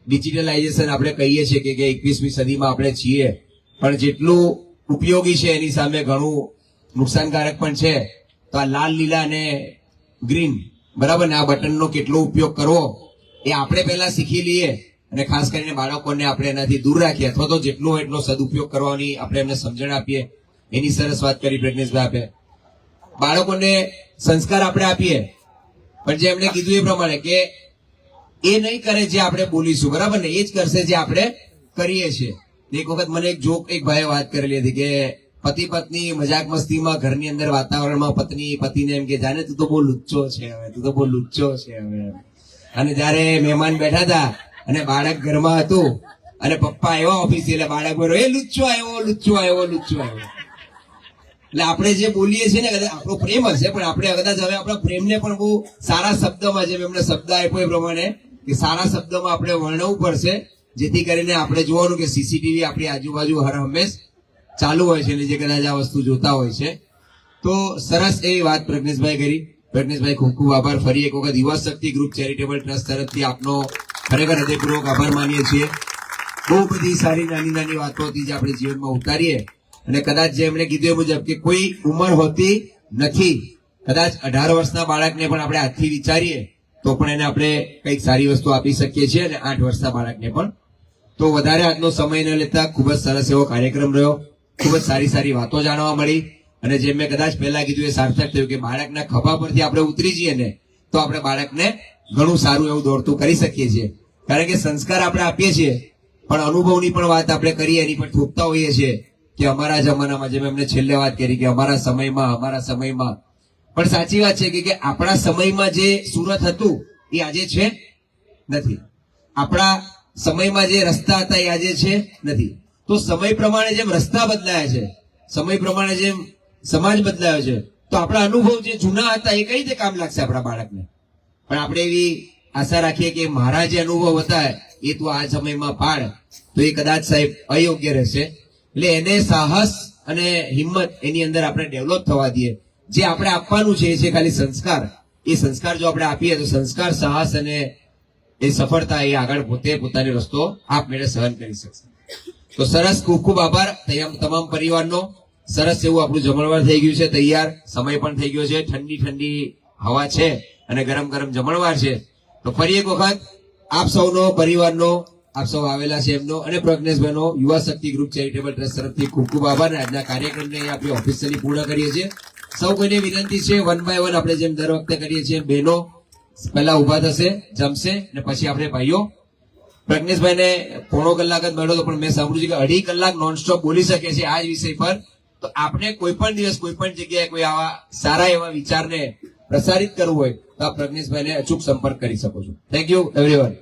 ડિજિટલાઇઝેશન આપણે કહીએ છીએ કે 21મી સદીમાં આપણે છીએ, પણ જેટલું ઉપયોગી છે એની સામે ઘણું નુકસાનકારક પણ છે. તો આ લાલ લીલા અને ગ્રીન બરાબર ને આ બટનનો કેટલો ઉપયોગ કરવો એ આપણે પહેલા શીખી લઈએ, અને ખાસ કરીને બાળકોને આપણે એનાથી દૂર રાખીએ, અથવા તો જેટલો એટલો સદુપયોગ કરવાની આપણે એમને સમજણ આપીએ. એની સરસ વાત કરી પ્રજ્ઞેશભાઈ આપે. બાળકોને સંસ્કાર આપણે આપીએ, પણ જે એમણે કીધું એ પ્રમાણે કે એ નહીં કરે જે આપણે બોલીશું, બરાબર ને, એ જ કરશે જે આપણે કરીએ છીએ. એક વખત મને એક જોક એક ભાઈએ વાત કરેલી હતી કે પતિ પત્ની મજાક મસ્તીમાં ઘરની અંદર વાતાવરણમાં પત્ની પતિને એમ કે જાને તું તો બહુ લુચ્ચો છે હવે, તું તો બહુ લુચ્ચો છે હવે. અને જયારે મહેમાન બેઠા હતા અને બાળક ઘરમાં હતું અને પપ્પા આવ્યા ઓફિસે, એટલે બાળક બોલ્યો એ લુચ્ચો આવ્યો, લુચ્ચો આવ્યો, લુચ્ચો આવ્યો. એટલે આપણે જે બોલીએ છીએ ને કદાચ આપણો પ્રેમ હશે, પણ આપણે કદાચ હવે આપણા પ્રેમને પણ બહુ સારા શબ્દમાં, જેમ એમને શબ્દ આપ્યો એ પ્રમાણે કે સારા શબ્દમાં આપણે વર્ણવવું પડશે, જેથી કરીને આપણે જોવાનું કે સીસીટીવી આપણી આજુબાજુ હર હંમેશ ચાલુ હોય છે, અને જે કદાચ આ વસ્તુ જોતા હોય છે. તો સરસ એવી વાત પ્રજ્ઞેશભાઈ કરી. પ્રજ્ઞેશભાઈ ખૂબ ખૂબ આભાર. ફરી એક વખત યુવા શક્તિ ગ્રુપ ચેરિટેબલ ટ્રસ્ટ તરફથી આપનો ખરેખર હૃદયપૂર્વક આભાર માનીએ છીએ. બહુ બધી સારી નાની નાની વાતો હતી જે આપણે જીવનમાં ઉતારીએ, અને કદાચ જે એમણે કીધું એ મુજબ કે કોઈ ઉંમર હોતી નથી. કદાચ 18 વર્ષના બાળકને પણ આપણે આજથી વિચારીએ તો પણ એને આપણે કંઈક સારી વસ્તુ આપી શકીએ છીએ, અને 8 વર્ષના બાળકને પણ. તો વધારે આજનો સમય ન લેતા ખૂબ જ સરસ એવો કાર્યક્રમ રહ્યો. ખૂબ જ સારી સારી વાતો જાણવા મળી, અને જેમ મેં કદાચ પહેલા કીધું એ સાર્થક થયું કે બાળકના ખભા પરથી આપણે ઉતરી જઈએ ને તો આપણે બાળકને ઘણું સારું એવું દોડતું કરી શકીએ છીએ. કારણ કે સંસ્કાર આપણે આપીએ છીએ, પણ અનુભવની પણ વાત આપણે કરીએ, એની પણ થોપતા હોઈએ છીએ કે અમારા જમાનામાં, જેમ એમને છેલ્લે વાત કરી કે અમારા સમયમાં. પણ સાચી વાત છે કે આપણા સમયમાં જે સુરત હતું એ આજે છે નથી. આપણા સમયમાં જે રસ્તા હતા એ આજે છે નથી. તો સમય પ્રમાણે જેમ રસ્તા બદલાયા છે, સમય પ્રમાણે જેમ સમાજ બદલાયો છે, તો આપણા અનુભવ જે જૂના હતા એ કઈ રીતે કામ લાગશે આપણા બાળકને? પણ આપણે એવી આશા રાખીએ કે મારા જે અનુભવ હતા એ તું આ સમયમાં પાડ, તો એ કદાચ સાહેબ અયોગ્ય રહેશે. એટલે એને સાહસ અને હિંમત એની અંદર આપણે ડેવલપ થવા દઈએ. જે આપણે આપવાનું છે એ છે ખાલી સંસ્કાર. એ સંસ્કાર જો આપણે આપીએ તો સંસ્કાર, સાહસ અને એ સફળતા એ આગળ પોતે પોતાનો રસ્તો આપમેળે સહન કરી શકશે. તો સરસ, ખૂબ ખૂબ આભાર તમામ પરિવારનો. સરસ એવું આપણું જમણવાર થઈ ગયું છે તૈયાર, સમય પણ થઈ ગયો છે, ઠંડી ઠંડી હવા છે અને ગરમ ગરમ જમણવાર છે. તો ફરી એક વખત આપ સૌનો, પરિવારનો, આપ સૌ આવેલા છે એમનો અને પ્રજ્ઞેશભાઈનો યુવા શક્તિ ગ્રુપ ચેરિટેબલ ટ્રસ્ટ તરફથી ખૂબ ખૂબ આભાર. આજના કાર્યક્રમને આપણે ઓફિશિયલી પૂર્ણ કરીએ છીએ. સૌ કોઈને વિનંતી છે, 1 by 1 આપણે જેમ દર વખતે કરીએ છીએ, બહેનો પહેલા ઉભા થશે, જમશે, અને પછી આપણે ભાઈઓ. પ્રજ્ઞેશભાઈને પોણો કલાક જ મળ્યો હતો, પણ મેં સાંભળ્યું છે કે 2.5 કલાક નોનસ્ટોપ બોલી શકે છે આ જ વિષય પર. તો આપણે કોઈ પણ દિવસ કોઈ પણ જગ્યાએ કોઈ આવા સારા એવા વિચારને પ્રસારિત કરવું હોય તો આ પ્રજ્ઞેશભાઈને અચૂક સંપર્ક કરી શકો છો. Thank you everyone.